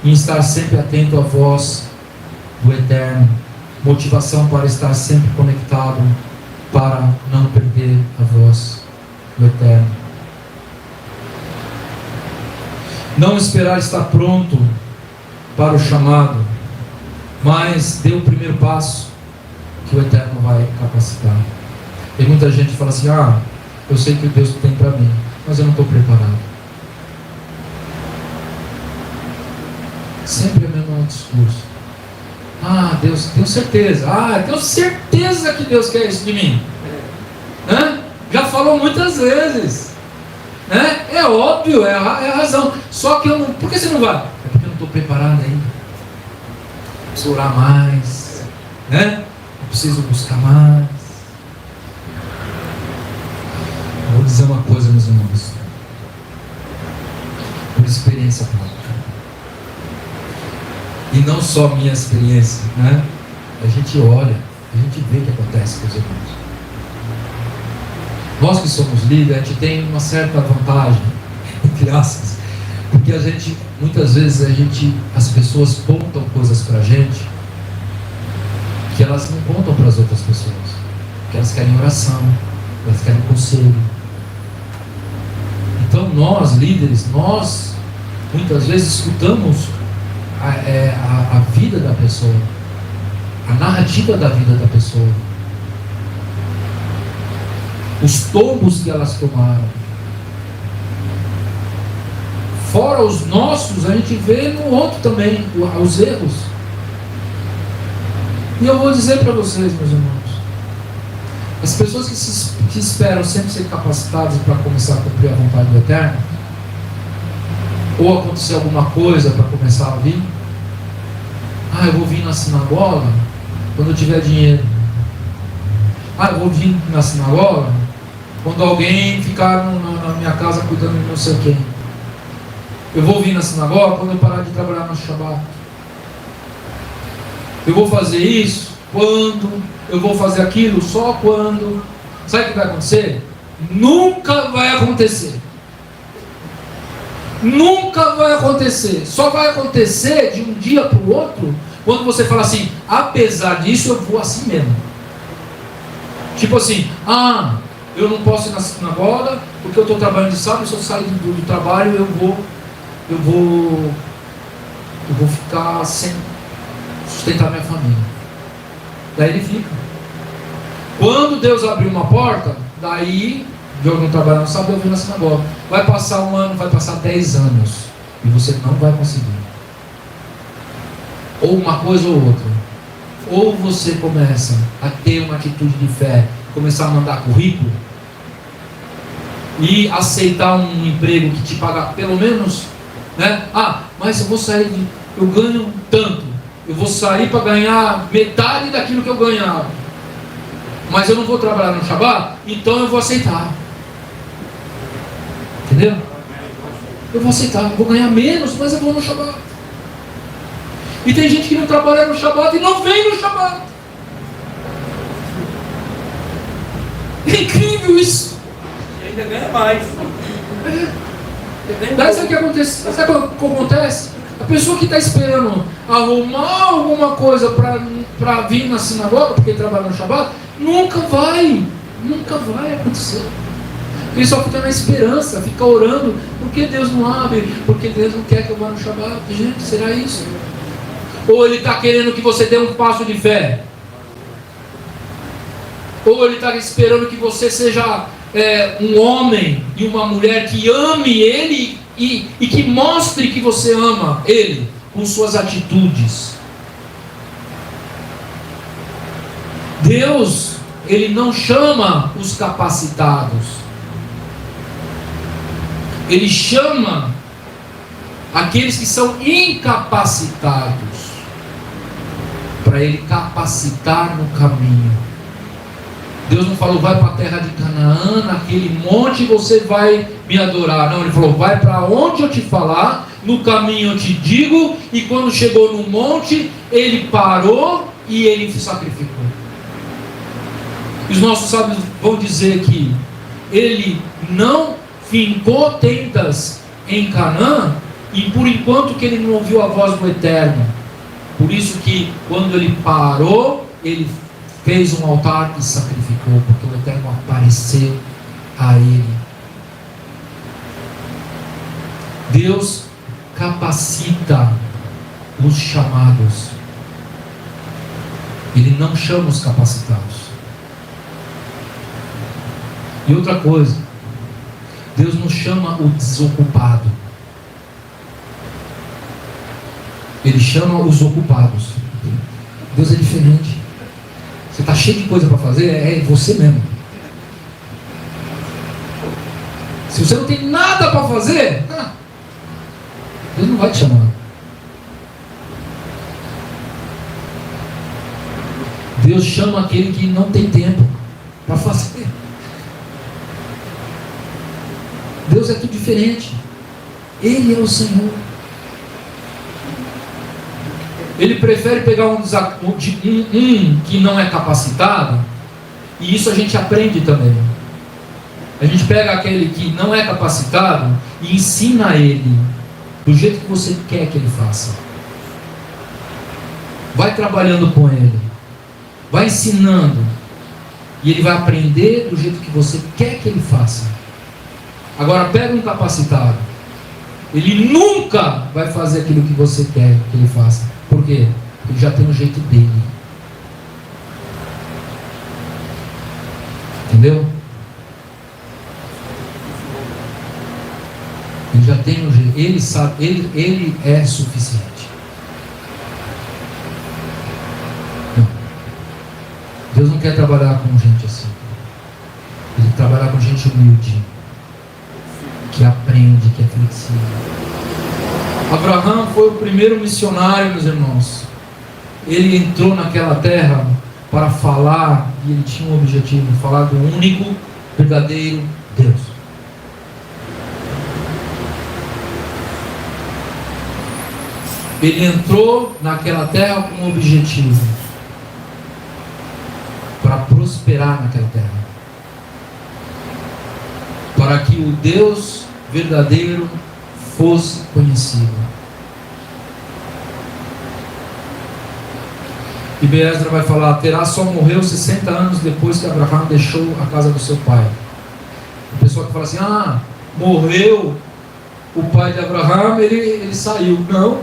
em estar sempre atento à voz do Eterno, motivação para estar sempre conectado, para não perder a voz do Eterno. Não esperar estar pronto para o chamado, mas dê o primeiro passo que o Eterno vai capacitar. Tem muita gente que fala assim, eu sei que Deus tem para mim, mas eu não estou preparado. Sempre é o mesmo discurso. Deus, tenho certeza. Tenho certeza que Deus quer isso de mim. Já falou muitas vezes. É óbvio, é a razão. Só que eu não. Por que você não vai? É porque eu não estou preparado ainda. Preciso orar mais. Eu preciso buscar mais. Eu vou dizer uma coisa, meus irmãos. Por experiência própria. E não só minha experiência, A gente olha, a gente vê o que acontece com os irmãos. Nós que somos líderes, a gente tem uma certa vantagem, entre aspas, porque muitas vezes as pessoas contam coisas pra gente que elas não contam para as outras pessoas, que elas querem oração, elas querem conselho. Então nós, líderes, muitas vezes escutamos a vida da pessoa, a narrativa da vida da pessoa, os tombos que elas tomaram. Fora os nossos, a gente vê no outro também os erros. E eu vou dizer para vocês, meus irmãos, as pessoas que esperam sempre ser capacitadas para começar a cumprir a vontade do Eterno, ou acontecer alguma coisa para começar a vir, eu vou vir na sinagoga quando eu tiver dinheiro. Eu vou vir na sinagoga quando alguém ficar na minha casa cuidando de não sei quem. Eu vou vir na sinagoga quando eu parar de trabalhar no Shabat. Eu vou fazer isso quando, eu vou fazer aquilo só quando. Sabe o que vai acontecer? Nunca vai acontecer. Nunca vai acontecer. Só vai acontecer de um dia para o outro quando você fala assim, apesar disso eu vou assim mesmo. Tipo assim, eu não posso ir na sinagoga porque eu estou trabalhando de sábado, se eu sair do trabalho eu vou ficar sem sustentar minha família. Daí ele fica. Quando Deus abriu uma porta, daí eu não trabalho no sábado, eu vou na sinagoga. Vai passar 1 ano, vai passar 10 anos e você não vai conseguir. Ou uma coisa ou outra. Ou você começa a ter uma atitude de fé, começar a mandar currículo e aceitar um emprego que te paga pelo menos, mas eu vou sair eu ganho tanto, eu vou sair para ganhar metade daquilo que eu ganhava, mas eu não vou trabalhar no Shabat, então eu vou aceitar. Entendeu? Eu vou aceitar, eu vou ganhar menos, mas eu vou no Shabat. E tem gente que não trabalha no Shabat e não vem no Shabat. É incrível isso. ainda ganha mais. Daí sabe o que acontece? Sabe o que acontece? A pessoa que está esperando arrumar alguma coisa para vir na sinagoga, porque trabalha no Shabat, nunca vai acontecer. Ele só fica na esperança, fica orando, porque Deus não abre, porque Deus não quer que eu vá no Shabat. Gente, será isso? Ou ele está querendo que você dê um passo de fé? Ou ele está esperando que você seja um homem e uma mulher que ame ele e que mostre que você ama ele com suas atitudes? Deus, ele não chama os capacitados. Ele chama aqueles que são incapacitados para ele capacitar no caminho. Deus não falou, vai para a terra de Canaã, naquele monte você vai me adorar. Não, ele falou, vai para onde eu te falar, no caminho eu te digo. E quando chegou no monte, ele parou e ele se sacrificou. Os nossos sábios vão dizer que ele não fincou tendas em Canaã, e por enquanto que ele não ouviu a voz do Eterno. Por isso que quando ele parou, ele fez um altar e sacrificou, porque o Eterno apareceu a ele. Deus capacita os chamados. Ele não chama os capacitados. E outra coisa, Deus não chama o desocupado. Ele chama os ocupados. Deus é diferente. Você está cheio de coisa para fazer, é você mesmo. Se você não tem nada para fazer, Deus não vai te chamar. Deus chama aquele que não tem tempo para fazer. Deus é tudo diferente. Ele é o Senhor. Ele prefere pegar um que não é capacitado, e isso a gente aprende também. A gente pega aquele que não é capacitado e ensina ele do jeito que você quer que ele faça. Vai trabalhando com ele, vai ensinando, e ele vai aprender do jeito que você quer que ele faça. Agora pega um capacitado, ele nunca vai fazer aquilo que você quer que ele faça. Por quê? Ele já tem o jeito dele. Entendeu? Ele já tem o jeito. Ele sabe, ele é suficiente. Não. Deus não quer trabalhar com gente assim. Ele quer trabalhar com gente humilde, que aprende, que é flexível. Abraão foi o primeiro missionário, meus irmãos. Ele entrou naquela terra para falar, e ele tinha um objetivo, falar do único, verdadeiro Deus. Ele entrou naquela terra com um objetivo, para prosperar naquela terra, para que o Deus verdadeiro fosse conhecido. E Beesra vai falar, Terá só morreu 60 anos depois que Abraão deixou a casa do seu pai. O pessoal que fala assim, morreu o pai de Abraão, ele saiu. Não,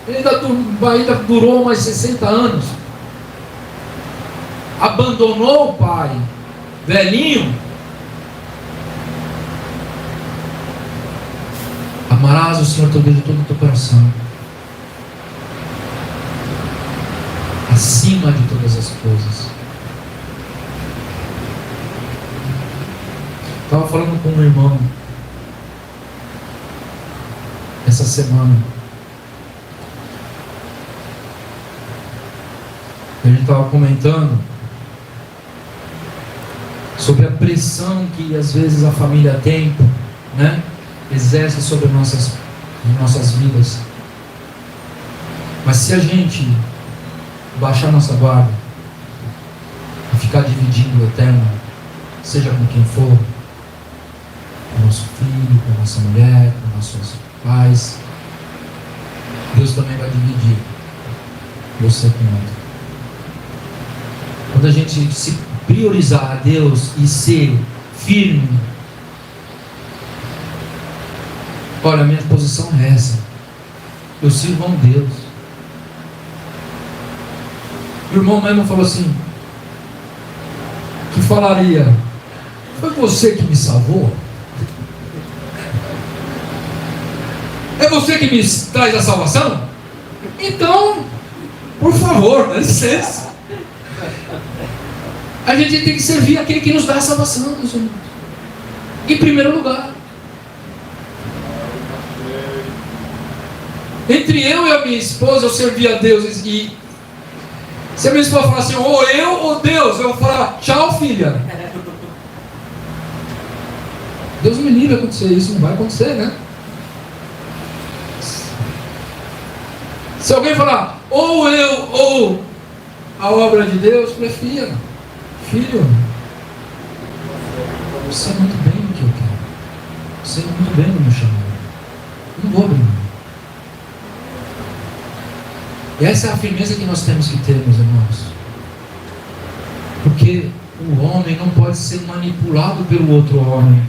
ele ainda durou mais 60 anos. Abandonou o pai, velhinho. Amarás o Senhor teu Deus de todo o teu coração, acima de todas as coisas. Estava falando com um irmão essa semana. A gente estava comentando sobre a pressão que às vezes a família tem, né? Exerce sobre nossas vidas. Mas se a gente baixar nossa guarda e ficar dividindo o eterno, seja com quem for, filho, com a nossa mulher, com nossos pais. Deus também vai dividir você com outro. Quando a gente se priorizar a Deus e ser firme, olha, a minha posição é essa. Eu sirvo a um Deus. O irmão mesmo falou assim, que falaria, foi você que me salvou? É você que me traz a salvação? Então, por favor, dá licença. A gente tem que servir aquele que nos dá a salvação, meus irmãos. Em primeiro lugar. Entre eu e a minha esposa, eu servi a Deus. E se a minha esposa falar assim, ou eu ou Deus, eu vou falar, tchau, filha. Deus me livre de acontecer isso, não vai acontecer, né? Se alguém falar, ou eu, ou a obra de Deus, eu falei, filho, você é muito bem no que eu quero. Você é muito bem no meu chamado. Não vou abrir mão. E essa é a firmeza que nós temos que ter, meus irmãos. Porque o homem não pode ser manipulado pelo outro homem.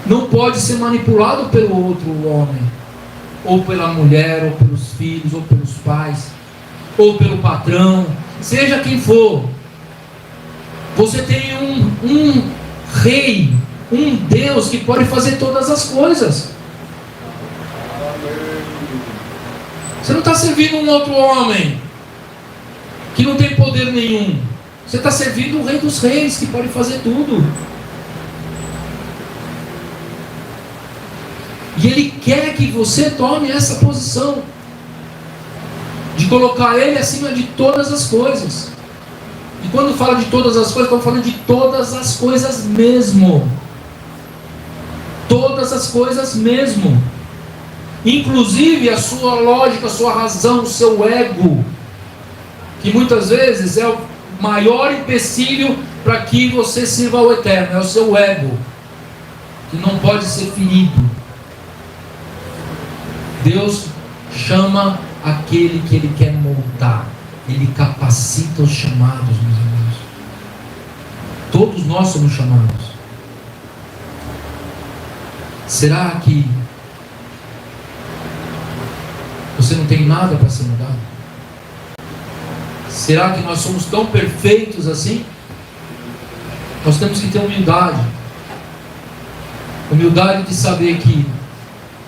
Não pode ser manipulado pelo outro homem. Ou pela mulher, ou pelos filhos, ou pelos pais, ou pelo patrão, seja quem for. Você tem um rei, um Deus que pode fazer todas as coisas. Você não está servindo um outro homem que não tem poder nenhum. Você está servindo o Rei dos Reis que pode fazer tudo. E Ele quer que você tome essa posição de colocar Ele acima de todas as coisas. E quando fala de todas as coisas, estamos falando de todas as coisas mesmo. Todas as coisas mesmo. Inclusive a sua lógica, a sua razão, o seu ego, que muitas vezes é o maior empecilho para que você sirva ao Eterno. É o seu ego, que não pode ser ferido. Deus chama aquele que Ele quer moldar. Ele capacita os chamados, meus irmãos. Todos nós somos chamados. Será que você não tem nada para ser mudado? Será que nós somos tão perfeitos assim? Nós temos que ter humildade. Humildade de saber que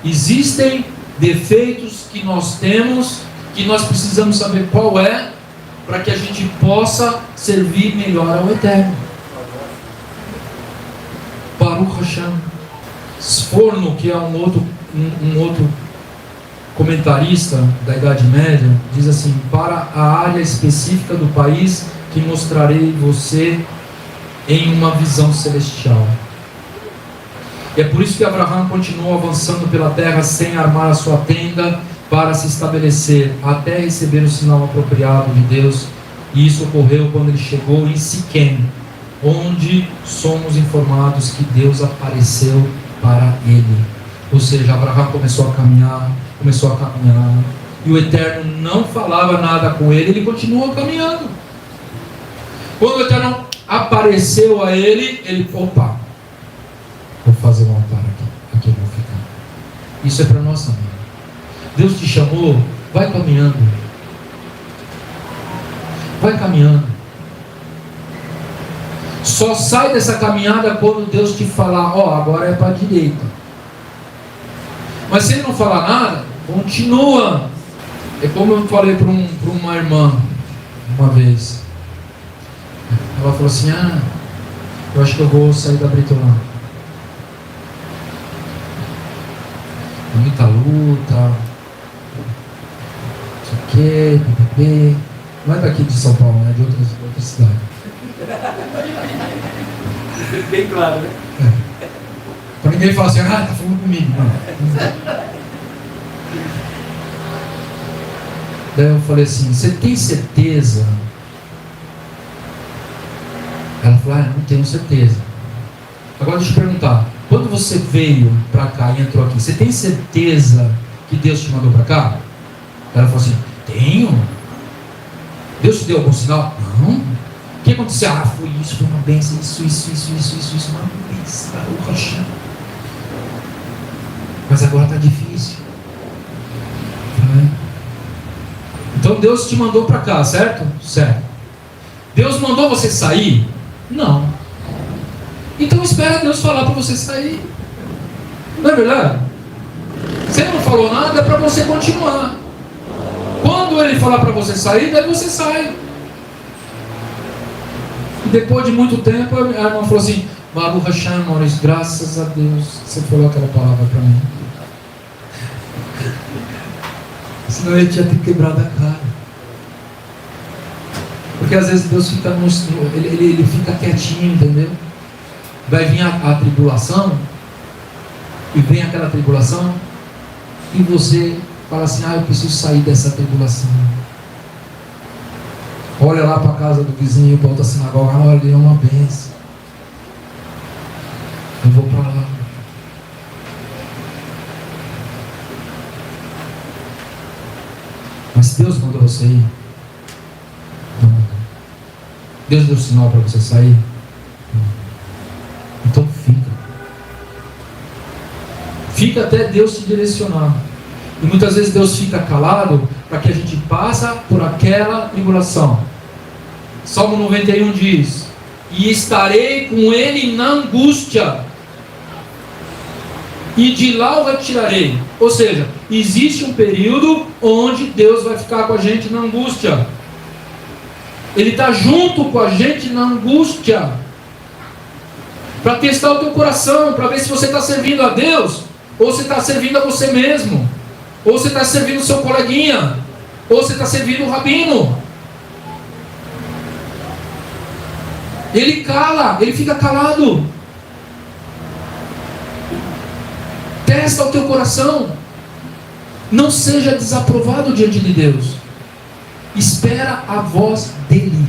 existem defeitos que nós temos, que nós precisamos saber qual é, para que a gente possa servir melhor ao Eterno. Baruch Hashem. Sforno, que é um outro comentarista da Idade Média, diz assim: para a área específica do país que mostrarei você em uma visão celestial. E é por isso que Abraão continuou avançando pela terra sem armar a sua tenda para se estabelecer, até receber o sinal apropriado de Deus. E isso ocorreu quando ele chegou em Siquém, onde somos informados que Deus apareceu para ele. Ou seja, Abraão começou a caminhar, e o Eterno não falava nada com ele, ele continuou caminhando. Quando o Eterno apareceu a ele, ele, opa, vou fazer um altar aqui eu vou ficar. Isso é para nós também. Deus te chamou, vai caminhando. Vai caminhando. Só sai dessa caminhada quando Deus te falar, agora é para a direita. Mas se Ele não falar nada, continua. É como eu falei para uma irmã uma vez. Ela falou assim, eu acho que eu vou sair da Britolã. Muita luta, não sei o que, PPP. Não é daqui de São Paulo, é de outra cidade. Bem claro, né? Para ninguém falar assim, tá falando comigo. Não. Daí eu falei assim, você tem certeza? Ela falou, não tenho certeza. Agora deixa eu perguntar, Quando você veio para cá e entrou aqui, você tem certeza que Deus te mandou para cá? Ela falou assim: tenho. Deus te deu algum sinal? Não. O que aconteceu? Ah, foi isso, foi uma bênção, isso, uma bênção. Mas agora está difícil. Então Deus te mandou para cá, certo? Certo. Deus mandou você sair? Não. Então espera Deus falar para você sair. Não é verdade? Você não falou nada, é para você continuar. Quando Ele falar para você sair, daí você sai. E depois de muito tempo, a irmã falou assim: Baruch Hashem, Maurício, graças a Deus você falou aquela palavra para mim. Senão ele tinha que ter quebrado a cara. Porque às vezes Deus fica ele fica quietinho, entendeu? Vai vir a tribulação, e vem aquela tribulação, e você fala assim: eu preciso sair dessa tribulação. Olha lá para a casa do vizinho, para outra sinagoga, olha, é uma bênção. Eu vou para lá. Mas Deus mandou você ir? Não mandou. Deus deu sinal para você sair? Não. Então fica. Fica até Deus te direcionar. E muitas vezes Deus fica calado para que a gente passe por aquela tribulação. Salmo 91 diz: e estarei com ele na angústia, e de lá o retirarei. Ou seja, existe um período onde Deus vai ficar com a gente na angústia. Ele está junto com a gente na angústia, para testar o teu coração, para ver se você está servindo a Deus, ou você está servindo a você mesmo, ou você está servindo o seu coleguinha, ou você está servindo o rabino. Ele cala, ele fica calado. Testa o teu coração. Não seja desaprovado diante de Deus. Espera a voz dele.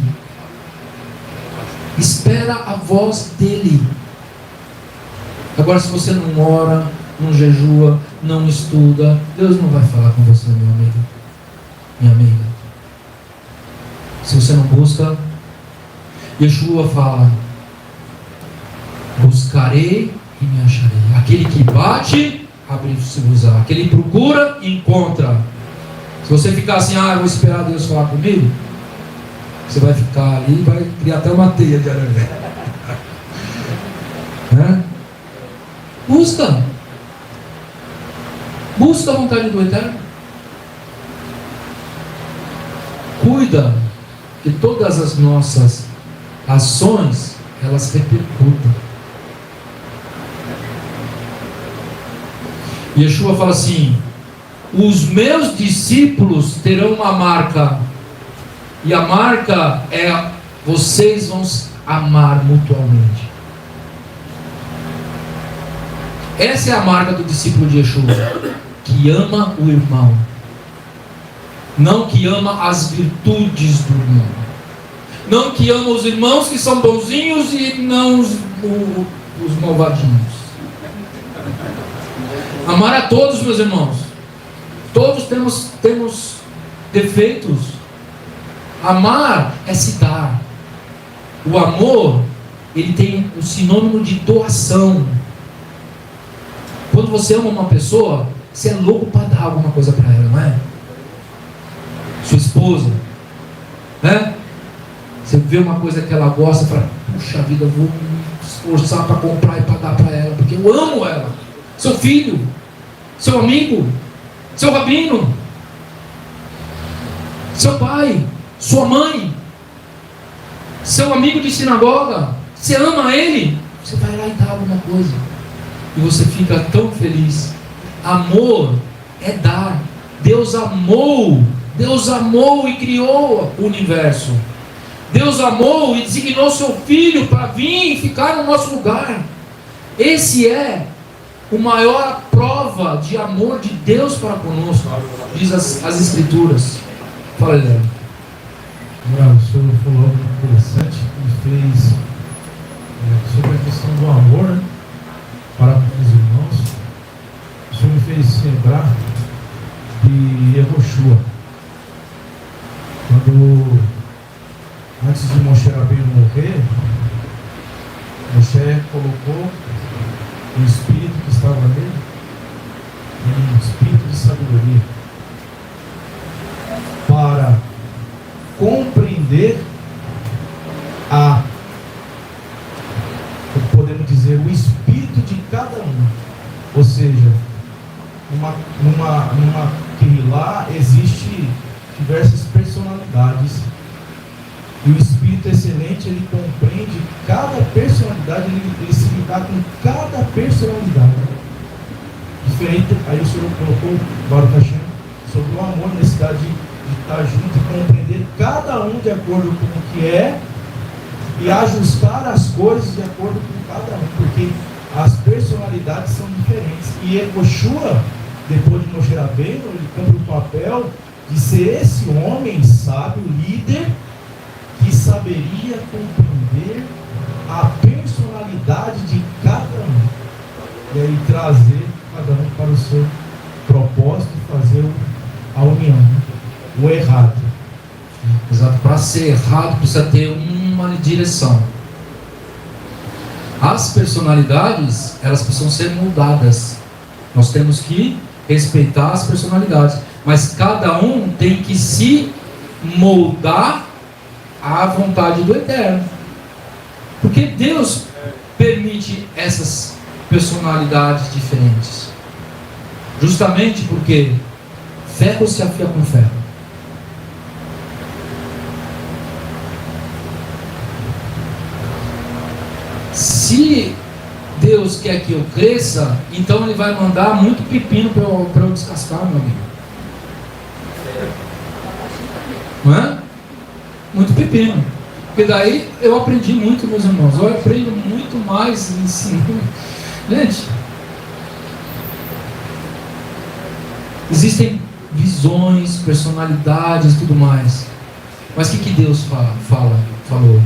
Espera a voz dele. Agora, se você não ora, não jejua, não estuda, Deus não vai falar com você, meu amigo, minha amiga. Se você não busca, Yeshua fala: buscarei e me acharei. Aquele que bate, abre-se-vos-á. Aquele que procura, encontra. Se você ficar assim: eu vou esperar Deus falar comigo, você vai ficar ali e vai criar até uma teia de aranha. Né? Busca. Busca a vontade do Eterno. Cuida que todas as nossas ações, elas repercutam. Yeshua fala assim: os meus discípulos terão uma marca, e a marca é: vocês vão amar mutuamente. Essa é a marca do discípulo de Yeshua, que ama o irmão, não que ama as virtudes do irmão, não que ama os irmãos que são bonzinhos e não os malvadinhos. Amar a todos, meus irmãos. Todos temos defeitos. Amar é se dar. O amor, ele tem o sinônimo de doação. Quando você ama uma pessoa, você é louco para dar alguma coisa para ela, não é? Sua esposa, né? Você vê uma coisa que ela gosta e fala: puxa vida, eu vou me esforçar para comprar e para dar para ela, porque eu amo ela. Seu filho, seu amigo, seu rabino, seu pai, sua mãe, seu amigo de sinagoga. Você ama ele, você vai lá e dá alguma coisa, e você fica tão feliz. Amor é dar. Deus amou e criou o universo. Deus amou e designou seu filho para vir e ficar no nosso lugar. Esse é a maior prova de amor de Deus para conosco, diz as Escrituras. Fala, Léo. O senhor falou algo interessante, ele fez sobre a questão do amor, né, para Moshe colocou o espírito que estava nele, um espírito de sabedoria, para compreender podemos dizer, o espírito de cada um. Ou seja, numa Kehilá existe diversas personalidades, e o espírito excelente, ele compreende cada personalidade, ele se lidar com cada personalidade diferente. Aí o Senhor colocou, Baruch Hashem, sobre o amor, a necessidade de estar junto e compreender cada um de acordo com o que é, e ajustar as coisas de acordo com cada um, porque as personalidades são diferentes. E Yehoshua, depois de Moshe Rabbeinu, ele cumpre o papel de ser esse homem sábio, líder, que saberia compreender a personalidade de cada um, e aí trazer cada um para o seu propósito e fazer a união, o errado. Exato, para ser errado precisa ter uma direção. As personalidades, elas precisam ser moldadas. Nós temos que respeitar as personalidades, mas cada um tem que se moldar à vontade do Eterno, porque Deus permite essas personalidades diferentes, justamente porque ferro se afia com ferro. Se Deus quer que eu cresça, então Ele vai mandar muito pepino para eu descascar, meu amigo. Não é? Muito pepino. Porque daí eu aprendi muito, meus irmãos. Eu aprendo muito mais ensinando. Gente, existem visões, personalidades e tudo mais. Mas o que Deus falou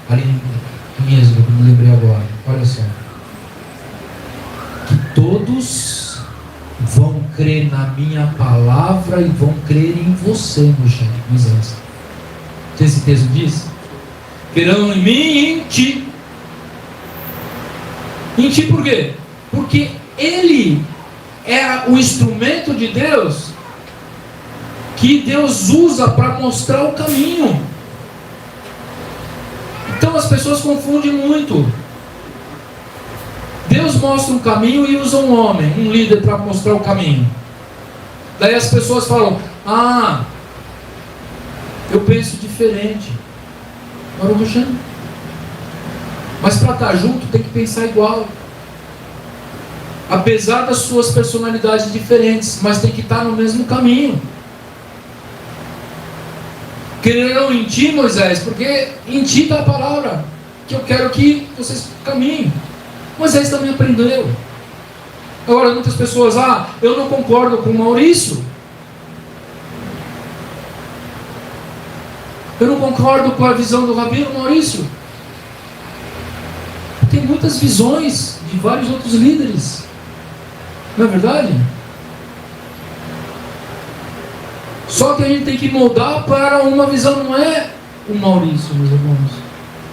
ali em Êxodo, que eu me lembrei agora? Olha só. Que todos vão crer na minha palavra e vão crer em você, Moisés. O que esse texto diz? Crerão em mim e em ti. Em ti por quê? Porque ele é o instrumento de Deus que Deus usa para mostrar o caminho. Então as pessoas confundem muito. Deus mostra um caminho e usa um homem, um líder, para mostrar o caminho. Daí as pessoas falam: ah, eu penso diferente. Mas para estar junto tem que pensar igual. Apesar das suas personalidades diferentes, mas tem que estar no mesmo caminho. Crerão em ti, Moisés, porque em ti está a palavra, que eu quero que vocês caminhem. Moisés também aprendeu. Agora, muitas pessoas: ah, eu não concordo com o Maurício, eu não concordo com a visão do Rabino Maurício. Tem muitas visões de vários outros líderes, não é verdade? Só que a gente tem que moldar para uma visão. Não é o Maurício, meus irmãos,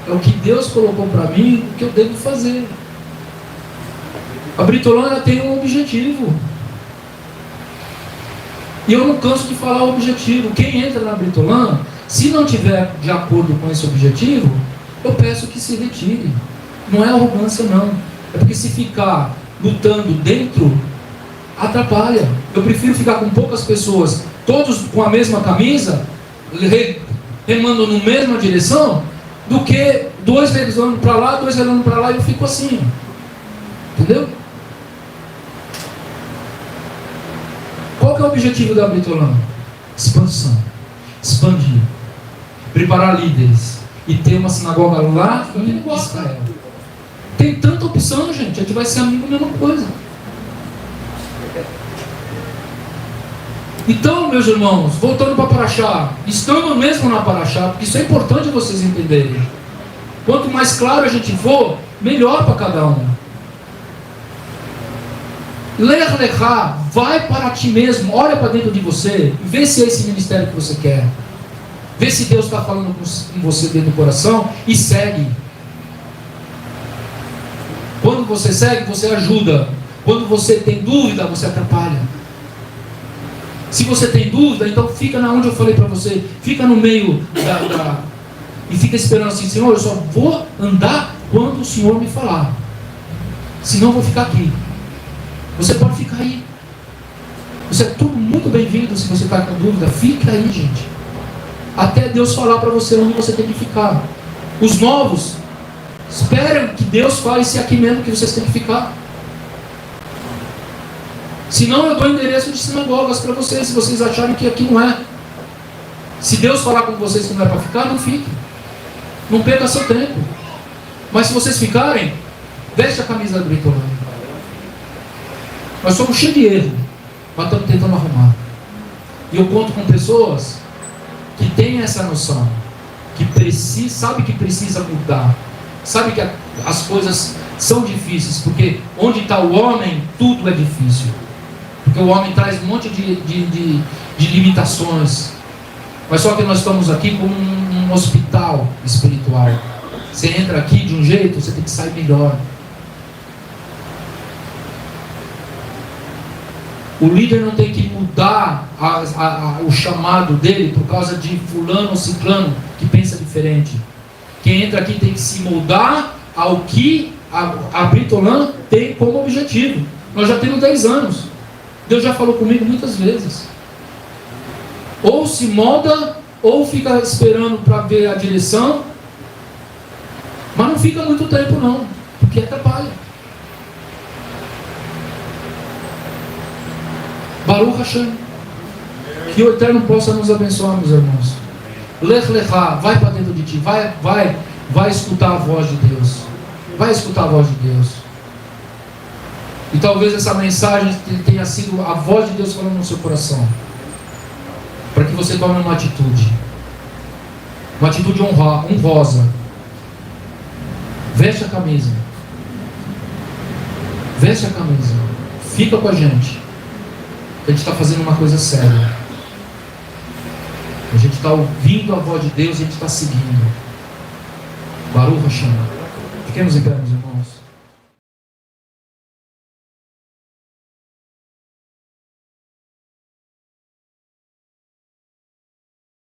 é o que Deus colocou para mim, o que eu devo fazer. A Britolândia tem um objetivo, e eu não canso de falar o objetivo. Quem entra na Britolândia, se não tiver de acordo com esse objetivo, eu peço que se retire. Não é arrogância, não. É porque se ficar lutando dentro, atrapalha. Eu prefiro ficar com poucas pessoas, todos com a mesma camisa, remando na mesma direção, do que dois remando para lá, dois remando para lá, e eu fico assim. Entendeu? Qual que é o objetivo da Britolândia? Expansão. Expandir. Preparar líderes. E ter uma sinagoga lá em Israel. Tem tanta opção, gente. A gente vai ser amigo da mesma coisa. Então, meus irmãos, voltando para Paraxá, estando mesmo na Paraxá, porque isso é importante vocês entenderem. Quanto mais claro a gente for, melhor para cada um. Ler Lechá, vai para ti mesmo, olha para dentro de você, vê se é esse ministério que você quer. Vê se Deus está falando com você dentro do coração e segue. Quando você segue, você ajuda. Quando você tem dúvida, você atrapalha. Se você tem dúvida, então fica na onde eu falei para você. Fica no meio e fica esperando assim, Senhor, eu só vou andar quando o Senhor me falar. Senão eu vou ficar aqui. Você pode ficar aí. Você é tudo muito bem-vindo. Se você está com dúvida, fica aí, gente, até Deus falar para você onde você tem que ficar. Os novos esperam que Deus fale se é aqui mesmo que vocês têm que ficar. Senão eu dou endereço de sinagogas para vocês, se vocês acharem que aqui não é. Se Deus falar com vocês que não é para ficar, não fique. Não perca seu tempo. Mas se vocês ficarem, veste a camisa da Britolândia. Nós somos cheios de erro, mas estamos tentando arrumar. E eu conto com pessoas que têm essa noção, que sabe que precisa mudar, sabe que as coisas são difíceis, porque onde está o homem, tudo é difícil. Porque o homem traz um monte de limitações. Mas só que nós estamos aqui como um hospital espiritual. Você entra aqui de um jeito, você tem que sair melhor. O líder não tem que mudar o chamado dele por causa de fulano ou ciclano que pensa diferente. Quem entra aqui tem que se moldar ao que a Britolã tem como objetivo. Nós já temos 10 anos. Deus já falou comigo muitas vezes. Ou se molda, ou fica esperando para ver a direção. Mas não fica muito tempo não, porque atrapalha. Baruch Hashem. Que o Eterno possa nos abençoar, meus irmãos. Lech Lechá, vai para dentro de ti, vai escutar a voz de Deus. Vai escutar a voz de Deus. E talvez essa mensagem tenha sido a voz de Deus falando no seu coração, para que você tome uma atitude honrosa. Veste a camisa. Veste a camisa. Fica com a gente. A gente está fazendo uma coisa séria. A gente está ouvindo a voz de Deus e a gente está seguindo. Baruch Hashem. Fiquemos em pé.